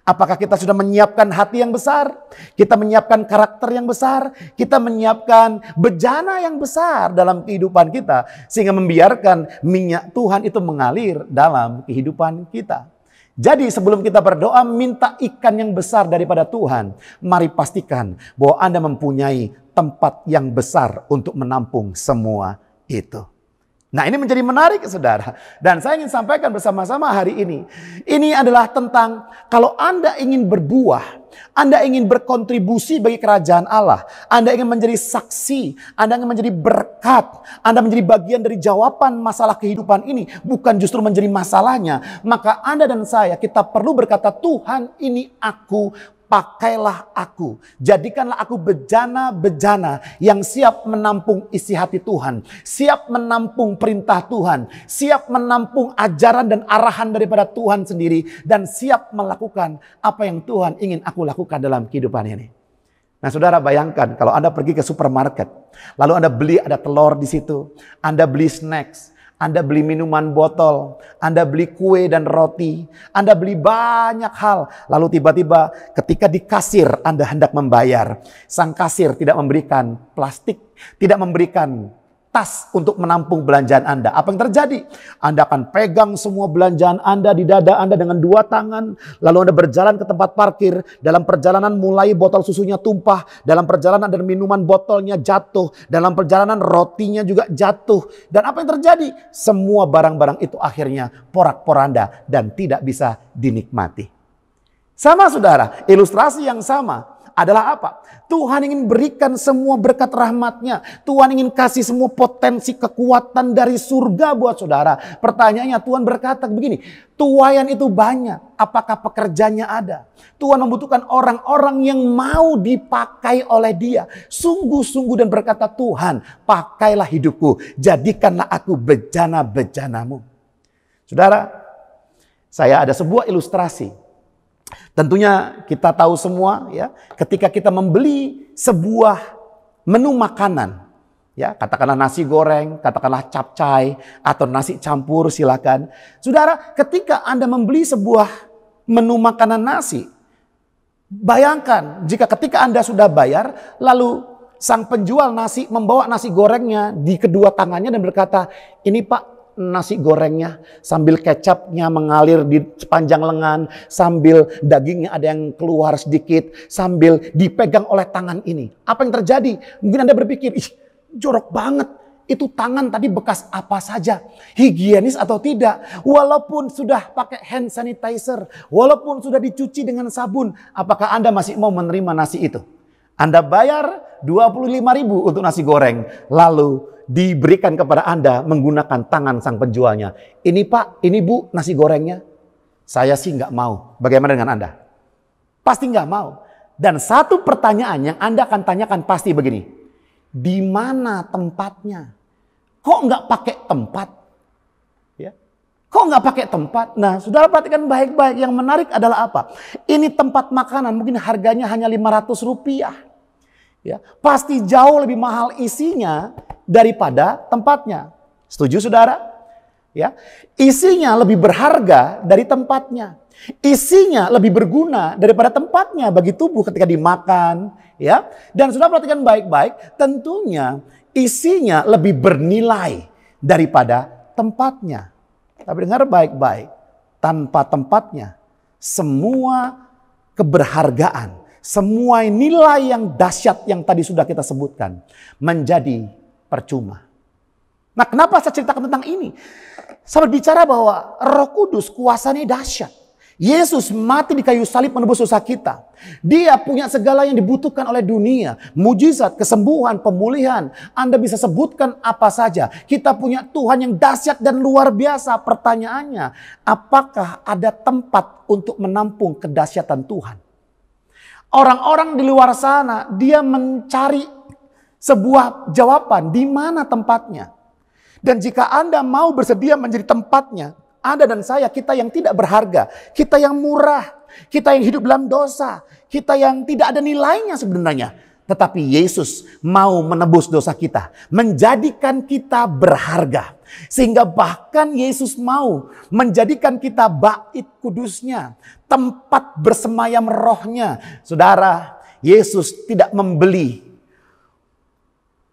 S3: Apakah kita sudah menyiapkan hati yang besar? Kita menyiapkan karakter yang besar? Kita menyiapkan bejana yang besar dalam kehidupan kita, sehingga membiarkan minyak Tuhan itu mengalir dalam kehidupan kita. Jadi sebelum kita berdoa minta ikan yang besar daripada Tuhan, mari pastikan bahwa Anda mempunyai tempat yang besar untuk menampung semua itu. Nah, ini menjadi menarik, saudara. Dan saya ingin sampaikan bersama-sama hari ini. Ini adalah tentang kalau Anda ingin berbuah, Anda ingin berkontribusi bagi kerajaan Allah, Anda ingin menjadi saksi, Anda ingin menjadi berkat, Anda menjadi bagian dari jawaban masalah kehidupan ini, bukan justru menjadi masalahnya. Maka Anda dan saya, kita perlu berkata, "Tuhan, ini aku, pakailah aku. Jadikanlah aku bejana-bejana yang siap menampung isi hati Tuhan. Siap menampung perintah Tuhan. Siap menampung ajaran dan arahan daripada Tuhan sendiri. Dan siap melakukan apa yang Tuhan ingin aku lakukan dalam kehidupan ini." Nah, saudara, bayangkan kalau Anda pergi ke supermarket. Lalu Anda beli, ada telur di situ. Anda beli snacks. Anda beli minuman botol, Anda beli kue dan roti, Anda beli banyak hal. Lalu tiba-tiba ketika di kasir Anda hendak membayar, sang kasir tidak memberikan plastik, tidak memberikan tas untuk menampung belanjaan Anda. Apa yang terjadi? Anda akan pegang semua belanjaan Anda di dada Anda dengan dua tangan. Lalu Anda berjalan ke tempat parkir. Dalam perjalanan mulai botol susunya tumpah. Dalam perjalanan dan minuman botolnya jatuh. Dalam perjalanan rotinya juga jatuh. Dan apa yang terjadi? Semua barang-barang itu akhirnya porak-poranda dan tidak bisa dinikmati. Sama, saudara, ilustrasi yang sama adalah apa? Tuhan ingin berikan semua berkat rahmat-Nya. Tuhan ingin kasih semua potensi kekuatan dari surga buat saudara. Pertanyaannya, Tuhan berkata begini, tuaian itu banyak, apakah pekerjanya ada? Tuhan membutuhkan orang-orang yang mau dipakai oleh Dia. Sungguh-sungguh dan berkata, "Tuhan, pakailah hidupku, jadikanlah aku bejana-bejanamu." Saudara, saya ada sebuah ilustrasi Tentunya kita tahu semua ya, ketika kita membeli sebuah menu makanan, ya, katakanlah nasi goreng, katakanlah capcay atau nasi campur, silakan. Saudara, ketika Anda membeli sebuah menu makanan nasi, bayangkan jika ketika Anda sudah bayar, lalu sang penjual nasi membawa nasi gorengnya di kedua tangannya dan berkata, "Ini Pak, nasi gorengnya," sambil kecapnya mengalir di sepanjang lengan, sambil dagingnya ada yang keluar sedikit, sambil dipegang oleh tangan ini. Apa yang terjadi? Mungkin Anda berpikir, ih, jorok banget. Itu tangan tadi bekas apa saja? Higienis atau tidak? Walaupun sudah pakai hand sanitizer, walaupun sudah dicuci dengan sabun, apakah Anda masih mau menerima nasi itu? Anda bayar 25.000 untuk nasi goreng, lalu diberikan kepada Anda menggunakan tangan sang penjualnya. "Ini Pak, ini Bu, nasi gorengnya." Saya sih nggak mau. Bagaimana dengan Anda? Pasti nggak mau. Dan satu pertanyaan yang Anda akan tanyakan pasti begini. Di mana tempatnya? Kok nggak pakai tempat? Ya. Kok nggak pakai tempat? Nah, saudara perhatikan baik-baik. Yang menarik adalah apa? Ini tempat makanan mungkin harganya hanya 500 rupiah. Ya, pasti jauh lebih mahal isinya daripada tempatnya. Setuju saudara? Ya, isinya lebih berharga dari tempatnya. Isinya lebih berguna daripada tempatnya bagi tubuh ketika dimakan, ya. Dan saudara perhatikan baik-baik, tentunya isinya lebih bernilai daripada tempatnya. Tapi dengar baik-baik, tanpa tempatnya semua keberhargaan, semua nilai yang dahsyat yang tadi sudah kita sebutkan menjadi percuma. Nah, kenapa saya ceritakan tentang ini? Saya berbicara bahwa Roh Kudus kuasanya dahsyat. Yesus mati di kayu salib menebus dosa kita. Dia punya segala yang dibutuhkan oleh dunia. Mujizat, kesembuhan, pemulihan. Anda bisa sebutkan apa saja. Kita punya Tuhan yang dahsyat dan luar biasa. Pertanyaannya, apakah ada tempat untuk menampung kedahsyatan Tuhan? Orang-orang di luar sana, dia mencari sebuah jawaban, di mana tempatnya. Dan jika Anda mau bersedia menjadi tempatnya, Anda dan saya, kita yang tidak berharga, kita yang murah, kita yang hidup dalam dosa, kita yang tidak ada nilainya sebenarnya. Tetapi Yesus mau menebus dosa kita, menjadikan kita berharga. Sehingga bahkan Yesus mau menjadikan kita bait kudusnya, tempat bersemayam rohnya. Saudara, Yesus tidak membeli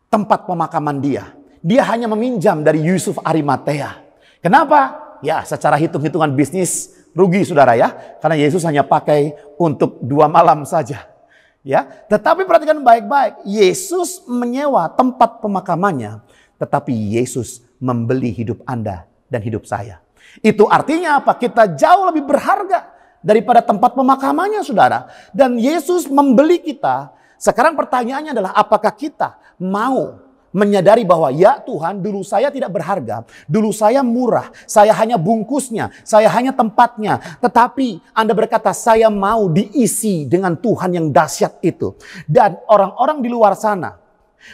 S3: tempat pemakaman dia. Dia hanya meminjam dari Yusuf Arimatea. Kenapa? Ya, secara hitung-hitungan bisnis rugi saudara ya. Karena Yesus hanya pakai untuk 2 malam saja. Ya, tetapi perhatikan baik-baik. Yesus menyewa tempat pemakamannya. Tetapi Yesus membeli hidup Anda dan hidup saya. Itu artinya apa? Kita jauh lebih berharga daripada tempat pemakamannya saudara. Dan Yesus membeli kita. Sekarang pertanyaannya adalah apakah kita mau menyadari bahwa ya Tuhan, dulu saya tidak berharga, dulu saya murah, saya hanya bungkusnya, saya hanya tempatnya. Tetapi Anda berkata saya mau diisi dengan Tuhan yang dahsyat itu. Dan orang-orang di luar sana,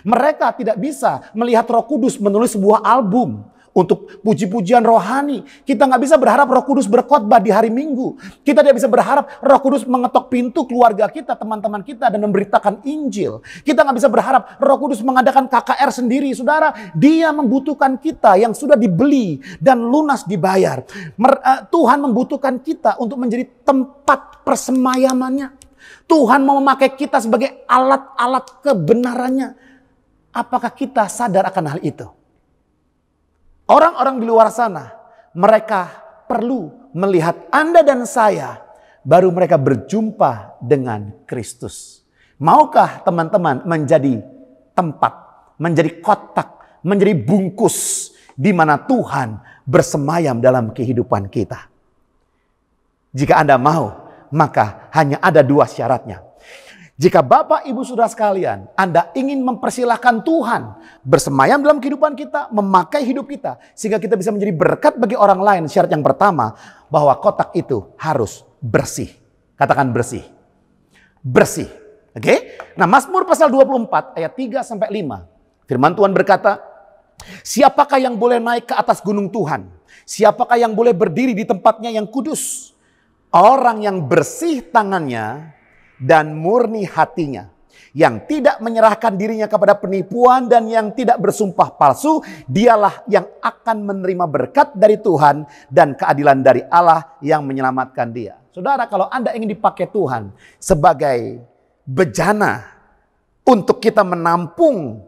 S3: mereka tidak bisa melihat Roh Kudus menulis sebuah album untuk puji-pujian rohani. Kita nggak bisa berharap Roh Kudus berkhotbah di hari Minggu. Kita tidak bisa berharap Roh Kudus mengetok pintu keluarga kita, teman-teman kita dan memberitakan Injil. Kita nggak bisa berharap Roh Kudus mengadakan KKR sendiri. Saudara, Dia membutuhkan kita yang sudah dibeli dan lunas dibayar. Tuhan membutuhkan kita untuk menjadi tempat persemayamannya. Tuhan mau memakai kita sebagai alat-alat kebenarannya. Apakah kita sadar akan hal itu? Orang-orang di luar sana, mereka perlu melihat Anda dan saya, baru mereka berjumpa dengan Kristus. Maukah teman-teman menjadi tempat, menjadi kotak, menjadi bungkus di mana Tuhan bersemayam dalam kehidupan kita? Jika Anda mau, maka hanya ada 2 syaratnya. Jika Bapak, Ibu, Saudara sekalian, Anda ingin mempersilahkan Tuhan bersemayam dalam kehidupan kita, memakai hidup kita, sehingga kita bisa menjadi berkat bagi orang lain. Syarat yang pertama, bahwa kotak itu harus bersih. Katakan bersih. Bersih. Oke? Nah, Mazmur pasal 24 ayat 3-5. Firman Tuhan berkata, siapakah yang boleh naik ke atas gunung Tuhan? Siapakah yang boleh berdiri di tempatnya yang kudus? Orang yang bersih tangannya dan murni hatinya, yang tidak menyerahkan dirinya kepada penipuan dan yang tidak bersumpah palsu, dialah yang akan menerima berkat dari Tuhan dan keadilan dari Allah yang menyelamatkan dia. Saudara, kalau Anda ingin dipakai Tuhan sebagai bejana untuk kita menampung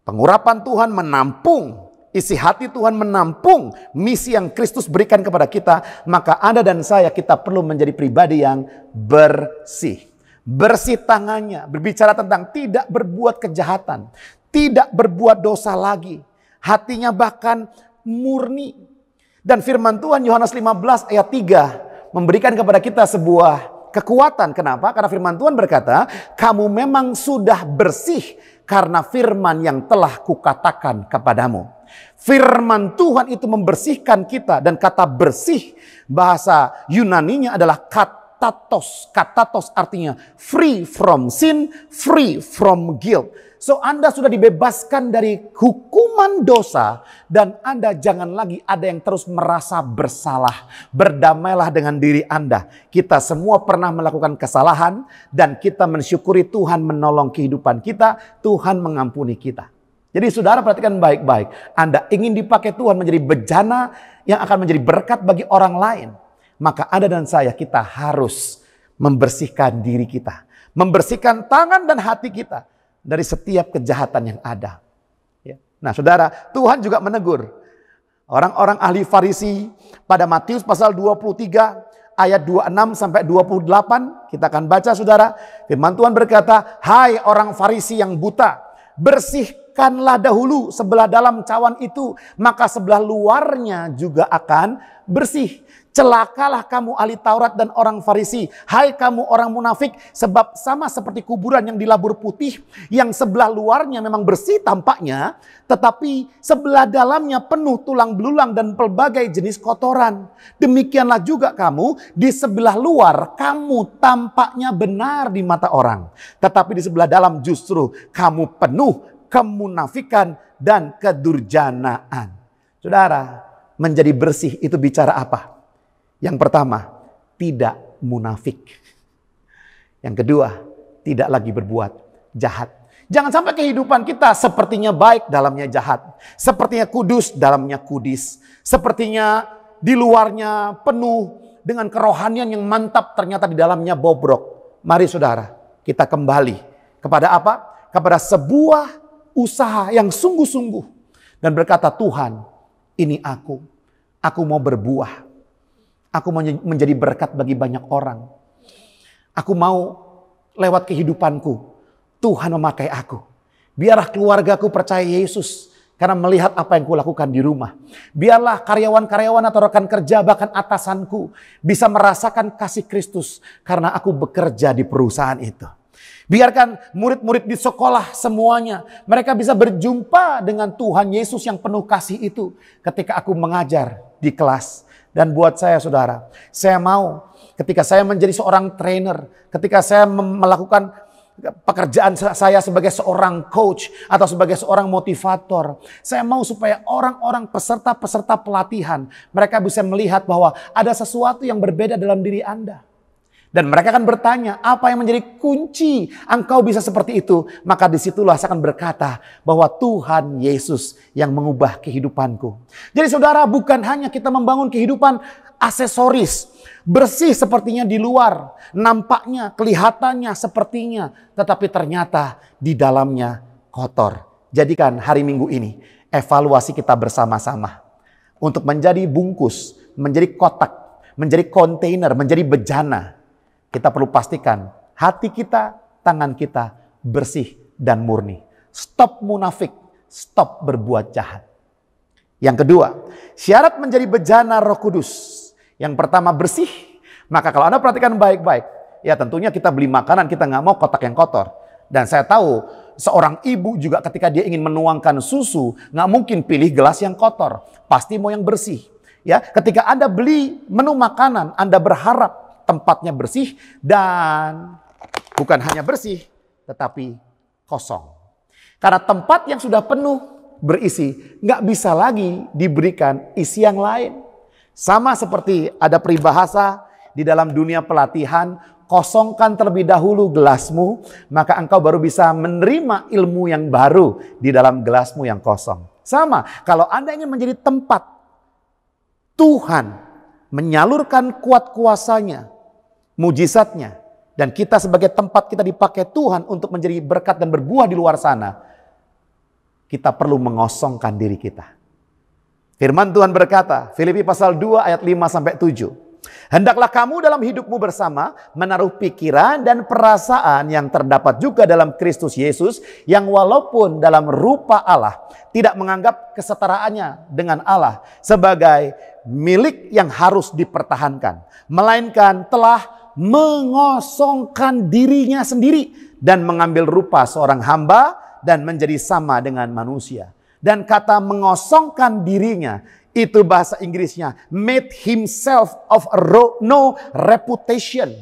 S3: pengurapan Tuhan, menampung isi hati Tuhan, menampung misi yang Kristus berikan kepada kita, maka Anda dan saya, kita perlu menjadi pribadi yang bersih. Bersih tangannya, berbicara tentang tidak berbuat kejahatan, tidak berbuat dosa lagi. Hatinya bahkan murni. Dan firman Tuhan Yohanes 15 ayat 3 memberikan kepada kita sebuah kekuatan. Kenapa? Karena firman Tuhan berkata, kamu memang sudah bersih karena firman yang telah kukatakan kepadamu. Firman Tuhan itu membersihkan kita, dan kata bersih bahasa Yunaninya adalah katatos. Katatos artinya free from sin, free from guilt. So Anda sudah dibebaskan dari hukuman dosa, dan Anda jangan lagi ada yang terus merasa bersalah. Berdamailah dengan diri Anda. Kita semua pernah melakukan kesalahan, dan kita mensyukuri Tuhan menolong kehidupan kita. Tuhan mengampuni kita. Jadi saudara, perhatikan baik-baik. Anda ingin dipakai Tuhan menjadi bejana yang akan menjadi berkat bagi orang lain, maka Anda dan saya, kita harus membersihkan diri kita. Membersihkan tangan dan hati kita dari setiap kejahatan yang ada. Nah saudara, Tuhan juga menegur orang-orang ahli Farisi pada Matius pasal 23 ayat 26 sampai 28. Kita akan baca saudara. Firman Tuhan berkata, hai orang Farisi yang buta, bersihkanlah dahulu sebelah dalam cawan itu, maka sebelah luarnya juga akan bersih. Celakalah kamu ahli Taurat dan orang Farisi, hai kamu orang munafik, sebab sama seperti kuburan yang dilabur putih, yang sebelah luarnya memang bersih tampaknya, tetapi sebelah dalamnya penuh tulang belulang dan pelbagai jenis kotoran. Demikianlah juga kamu, di sebelah luar kamu tampaknya benar di mata orang, tetapi di sebelah dalam justru kamu penuh kemunafikan dan kedurjanaan. Saudara, menjadi bersih itu bicara apa? Yang pertama, tidak munafik. Yang kedua, tidak lagi berbuat jahat. Jangan sampai kehidupan kita sepertinya baik, dalamnya jahat. Sepertinya kudus, dalamnya kudis. Sepertinya di luarnya penuh dengan kerohanian yang mantap, ternyata di dalamnya bobrok. Mari saudara, kita kembali kepada apa? Kepada sebuah usaha yang sungguh-sungguh. Dan berkata, Tuhan, ini aku mau berbuah. Aku mau menjadi berkat bagi banyak orang. Aku mau lewat kehidupanku, Tuhan memakai aku. Biarlah keluargaku percaya Yesus karena melihat apa yang kulakukan di rumah. Biarlah karyawan-karyawan atau rekan kerja, bahkan atasanku, bisa merasakan kasih Kristus karena aku bekerja di perusahaan itu. Biarkan murid-murid di sekolah semuanya, mereka bisa berjumpa dengan Tuhan Yesus yang penuh kasih itu ketika aku mengajar di kelas. Dan buat saya saudara, saya mau ketika saya menjadi seorang trainer, ketika saya melakukan pekerjaan saya sebagai seorang coach atau sebagai seorang motivator, saya mau supaya orang-orang peserta-peserta pelatihan, mereka bisa melihat bahwa ada sesuatu yang berbeda dalam diri Anda. Dan mereka akan bertanya, apa yang menjadi kunci engkau bisa seperti itu? Maka disitulah saya akan berkata bahwa Tuhan Yesus yang mengubah kehidupanku. Jadi saudara, bukan hanya kita membangun kehidupan aksesoris, bersih sepertinya di luar, nampaknya, kelihatannya sepertinya, tetapi ternyata di dalamnya kotor. Jadikan hari Minggu ini evaluasi kita bersama-sama untuk menjadi bungkus, menjadi kotak, menjadi kontainer, menjadi bejana. Kita perlu pastikan hati kita, tangan kita bersih dan murni. Stop munafik, stop berbuat jahat. Yang kedua, syarat menjadi bejana Roh Kudus. Yang pertama bersih. Maka kalau Anda perhatikan baik-baik, ya tentunya kita beli makanan, kita nggak mau kotak yang kotor. Dan saya tahu seorang ibu juga ketika dia ingin menuangkan susu, nggak mungkin pilih gelas yang kotor. Pasti mau yang bersih. Ya, ketika Anda beli menu makanan, Anda berharap tempatnya bersih dan bukan hanya bersih, tetapi kosong. Karena tempat yang sudah penuh berisi, nggak bisa lagi diberikan isi yang lain. Sama seperti ada peribahasa di dalam dunia pelatihan, kosongkan terlebih dahulu gelasmu, maka engkau baru bisa menerima ilmu yang baru di dalam gelasmu yang kosong. Sama, kalau Anda ingin menjadi tempat Tuhan menyalurkan kuat kuasanya, mujizatnya, dan kita sebagai tempat kita dipakai Tuhan untuk menjadi berkat dan berbuah di luar sana, kita perlu mengosongkan diri kita. Firman Tuhan berkata, Filipi pasal 2 ayat 5-7. Hendaklah kamu dalam hidupmu bersama menaruh pikiran dan perasaan yang terdapat juga dalam Kristus Yesus, yang walaupun dalam rupa Allah tidak menganggap kesetaraannya dengan Allah sebagai milik yang harus dipertahankan, melainkan telah mengosongkan dirinya sendiri dan mengambil rupa seorang hamba dan menjadi sama dengan manusia. Dan kata mengosongkan dirinya, itu bahasa Inggrisnya made himself of no reputation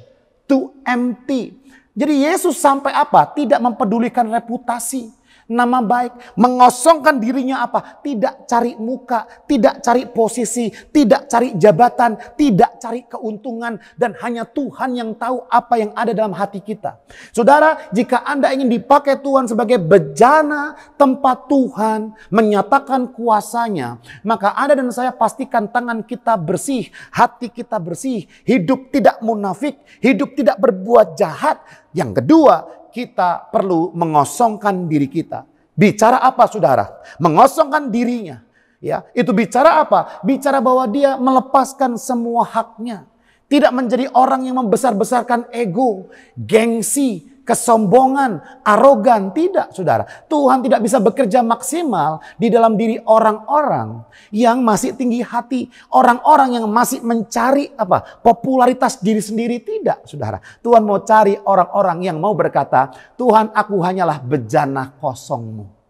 S3: to empty. Jadi Yesus sampai apa? Tidak mempedulikan reputasi, nama baik, mengosongkan dirinya apa? Tidak cari muka, tidak cari posisi, tidak cari jabatan, tidak cari keuntungan, dan hanya Tuhan yang tahu apa yang ada dalam hati kita. Saudara, jika Anda ingin dipakai Tuhan sebagai bejana tempat Tuhan menyatakan kuasanya, maka Anda dan saya pastikan tangan kita bersih, hati kita bersih, hidup tidak munafik, hidup tidak berbuat jahat. Yang kedua, kita perlu mengosongkan diri kita. Bicara apa, saudara? Mengosongkan dirinya. Ya, itu bicara apa? Bicara bahwa dia melepaskan semua haknya. Tidak menjadi orang yang membesar-besarkan ego, gengsi, kesombongan, arogan. Tidak, saudara. Tuhan tidak bisa bekerja maksimal di dalam diri orang-orang yang masih tinggi hati. Orang-orang yang masih mencari popularitas diri sendiri. Tidak, saudara. Tuhan mau cari orang-orang yang mau berkata, Tuhan, aku hanyalah bejana kosongmu.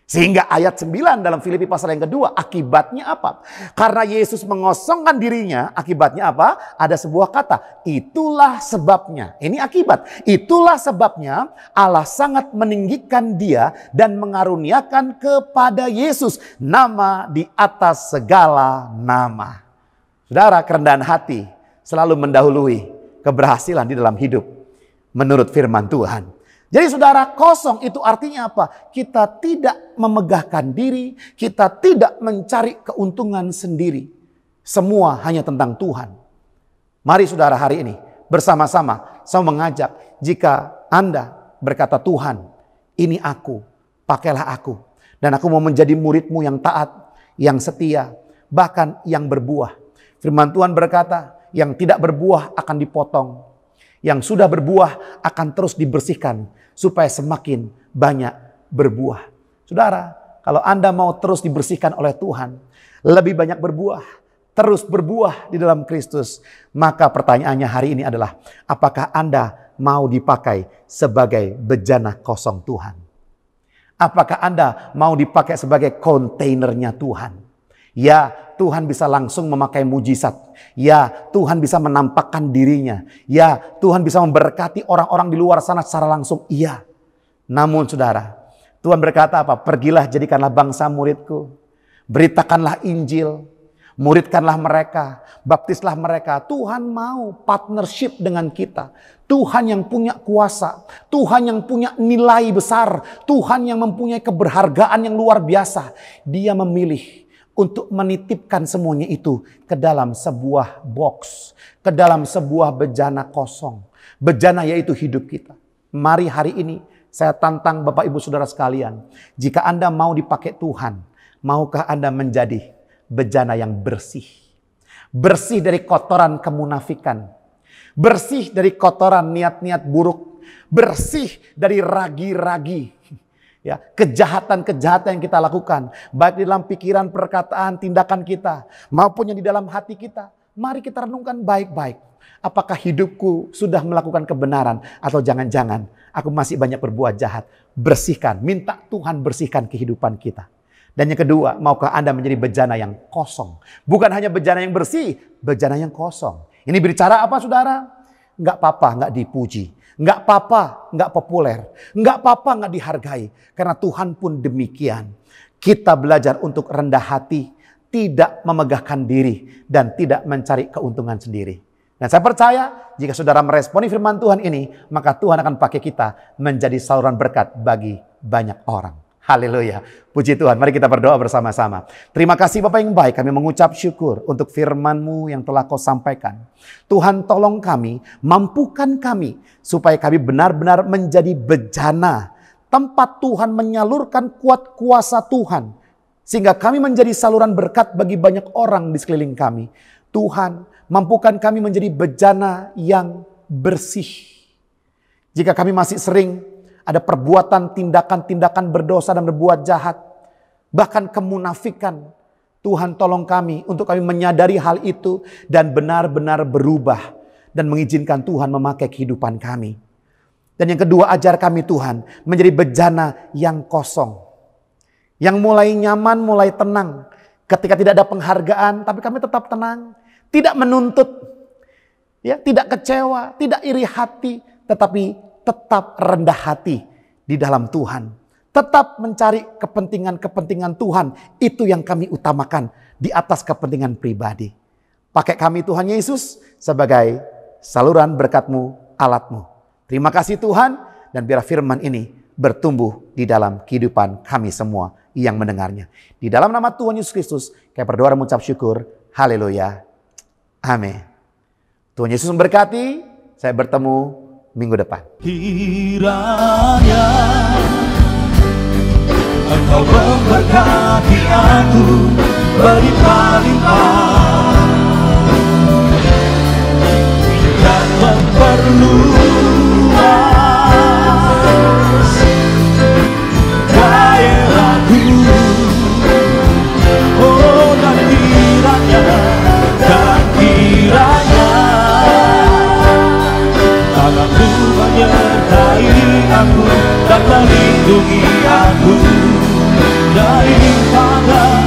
S3: Sehingga ayat 9 dalam Filipi pasal yang kedua, akibatnya apa? Karena Yesus mengosongkan dirinya, akibatnya apa? Ada sebuah kata, itulah sebabnya. Ini akibat. Itulah sebabnya Allah sangat meninggikan dia dan mengaruniakan kepada Yesus nama di atas segala nama. Saudara, kerendahan hati selalu mendahului keberhasilan di dalam hidup menurut firman Tuhan. Jadi saudara, kosong itu artinya apa? Kita tidak memegahkan diri, kita tidak mencari keuntungan sendiri. Semua hanya tentang Tuhan. Mari saudara, hari ini bersama-sama saya mengajak, jika Anda berkata, Tuhan, ini aku, pakailah aku. Dan aku mau menjadi murid-Mu yang taat, yang setia, bahkan yang berbuah. Firman Tuhan berkata, yang tidak berbuah akan dipotong. Yang sudah berbuah akan terus dibersihkan supaya semakin banyak berbuah. Saudara, kalau Anda mau terus dibersihkan oleh Tuhan, lebih banyak berbuah, terus berbuah di dalam Kristus, maka pertanyaannya hari ini adalah, apakah Anda mau dipakai sebagai bejana kosong Tuhan? Apakah Anda mau dipakai sebagai kontainernya Tuhan? Ya, Tuhan bisa langsung memakai mujizat. Ya, Tuhan bisa menampakkan dirinya. Ya, Tuhan bisa memberkati orang-orang di luar sana secara langsung. Iya. Namun saudara, Tuhan berkata apa? Pergilah, jadikanlah bangsa muridku. Beritakanlah Injil. Muridkanlah mereka. Baptislah mereka. Tuhan mau partnership dengan kita. Tuhan yang punya kuasa. Tuhan yang punya nilai besar. Tuhan yang mempunyai keberhargaan yang luar biasa. Dia memilih untuk menitipkan semuanya itu ke dalam sebuah box, ke dalam sebuah bejana kosong. Bejana yaitu hidup kita. Mari hari ini saya tantang Bapak Ibu Saudara sekalian. Jika Anda mau dipakai Tuhan, maukah Anda menjadi bejana yang bersih? Bersih dari kotoran kemunafikan. Bersih dari kotoran niat-niat buruk. Bersih dari ragi-ragi. Ya, kejahatan-kejahatan yang kita lakukan, baik di dalam pikiran, perkataan, tindakan kita, maupun yang di dalam hati kita. Mari kita renungkan baik-baik. Apakah hidupku sudah melakukan kebenaran, atau jangan-jangan aku masih banyak berbuat jahat? Bersihkan, minta Tuhan bersihkan kehidupan kita. Dan yang kedua, maukah Anda menjadi bejana yang kosong? Bukan hanya bejana yang bersih, bejana yang kosong. Ini bicara apa, saudara? Enggak apa-apa, enggak dipuji. Enggak apa-apa, enggak populer. Enggak apa-apa, enggak dihargai. Karena Tuhan pun demikian. Kita belajar untuk rendah hati, tidak memegahkan diri, dan tidak mencari keuntungan sendiri. Dan saya percaya jika saudara meresponi firman Tuhan ini, maka Tuhan akan pakai kita menjadi saluran berkat bagi banyak orang. Haleluya. Puji Tuhan. Mari kita berdoa bersama-sama. Terima kasih Bapa yang baik. Kami mengucap syukur untuk firman-Mu yang telah Kau sampaikan. Tuhan tolong kami, mampukan kami, supaya kami benar-benar menjadi bejana. Tempat Tuhan menyalurkan kuat kuasa Tuhan. Sehingga kami menjadi saluran berkat bagi banyak orang di sekeliling kami. Tuhan, mampukan kami menjadi bejana yang bersih. Jika kami masih sering ada perbuatan, tindakan-tindakan berdosa dan berbuat jahat, bahkan kemunafikan, Tuhan tolong kami untuk kami menyadari hal itu dan benar-benar berubah dan mengizinkan Tuhan memakai kehidupan kami. Dan yang kedua, ajar kami Tuhan menjadi bejana yang kosong, yang mulai nyaman, mulai tenang. Ketika tidak ada penghargaan, tapi kami tetap tenang. Tidak menuntut, ya, tidak kecewa, tidak iri hati, tetapi tetap rendah hati di dalam Tuhan. Tetap mencari kepentingan-kepentingan Tuhan. Itu yang kami utamakan di atas kepentingan pribadi. Pakai kami Tuhan Yesus sebagai saluran berkat-Mu, alat-Mu. Terima kasih Tuhan, dan biar firman ini bertumbuh di dalam kehidupan kami semua yang mendengarnya. Di dalam nama Tuhan Yesus Kristus, kami berdoa dan mengucap syukur. Haleluya. Amin. Tuhan Yesus memberkati. Saya bertemu minggu depan.
S2: Kiranya Engkau memberkati aku berlimpah-limpah dan memperluas daerahku. Oh, dan kiranya tangan-Mu menyertai aku dan melindungi aku daripada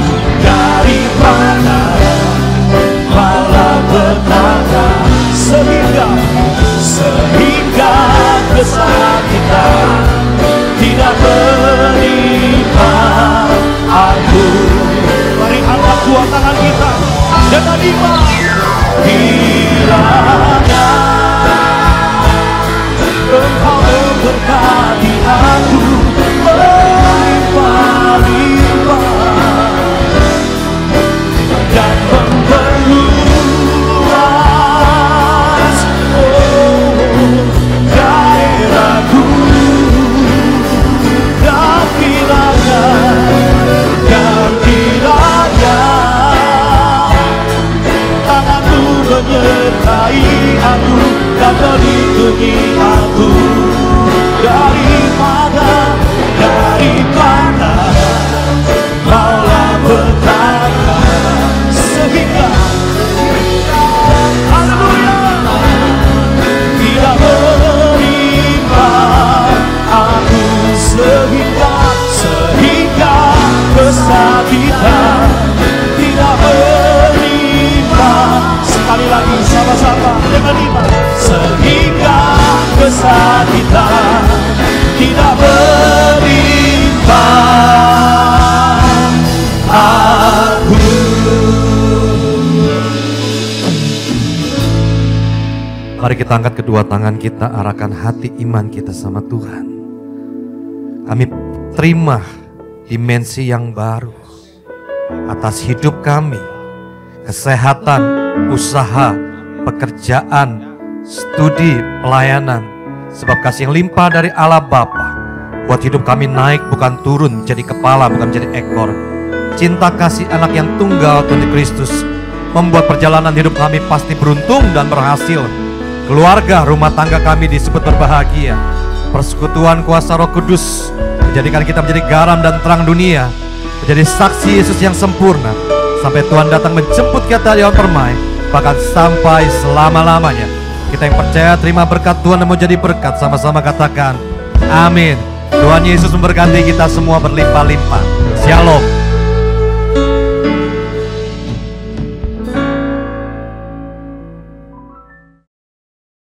S2: malapetaka, sehingga kesakitan tidak menimpa aku. Mari angkat dua tangan kita dan terima. Kiranya Engkau memberkati aku berlimpah-limpah dan memperluas daerahku. Dan kiranya tangan-Mu menyertai aku dan melindungi aku daripada malapetaka, sehingga haleluya tidak menimpa aku, sehingga kesakitan tidak menimpa. Sekali lagi sama-sama dengan iman. Sehingga kesakitan tidak menimpa aku.
S4: Mari kita angkat kedua tangan kita, arahkan hati iman kita sama Tuhan. Kami terima dimensi yang baru atas hidup kami. Kesehatan, usaha, pekerjaan, studi, pelayanan. Sebab kasih yang limpah dari Allah Bapa buat hidup kami naik, bukan turun, jadi kepala, bukan jadi ekor. Cinta kasih anak yang tunggal Tuhan Kristus membuat perjalanan hidup kami pasti beruntung dan berhasil. Keluarga, rumah tangga kami disebut berbahagia. Persekutuan kuasa Roh Kudus menjadikan kita menjadi garam dan terang dunia, menjadi saksi Yesus yang sempurna sampai Tuhan datang menjemput kita di awan permai, bahkan sampai selama-lamanya. Kita yang percaya terima berkat Tuhan dan mau jadi berkat, sama-sama katakan amin. Tuhan Yesus memberkati kita semua berlimpah-limpah. Shalom.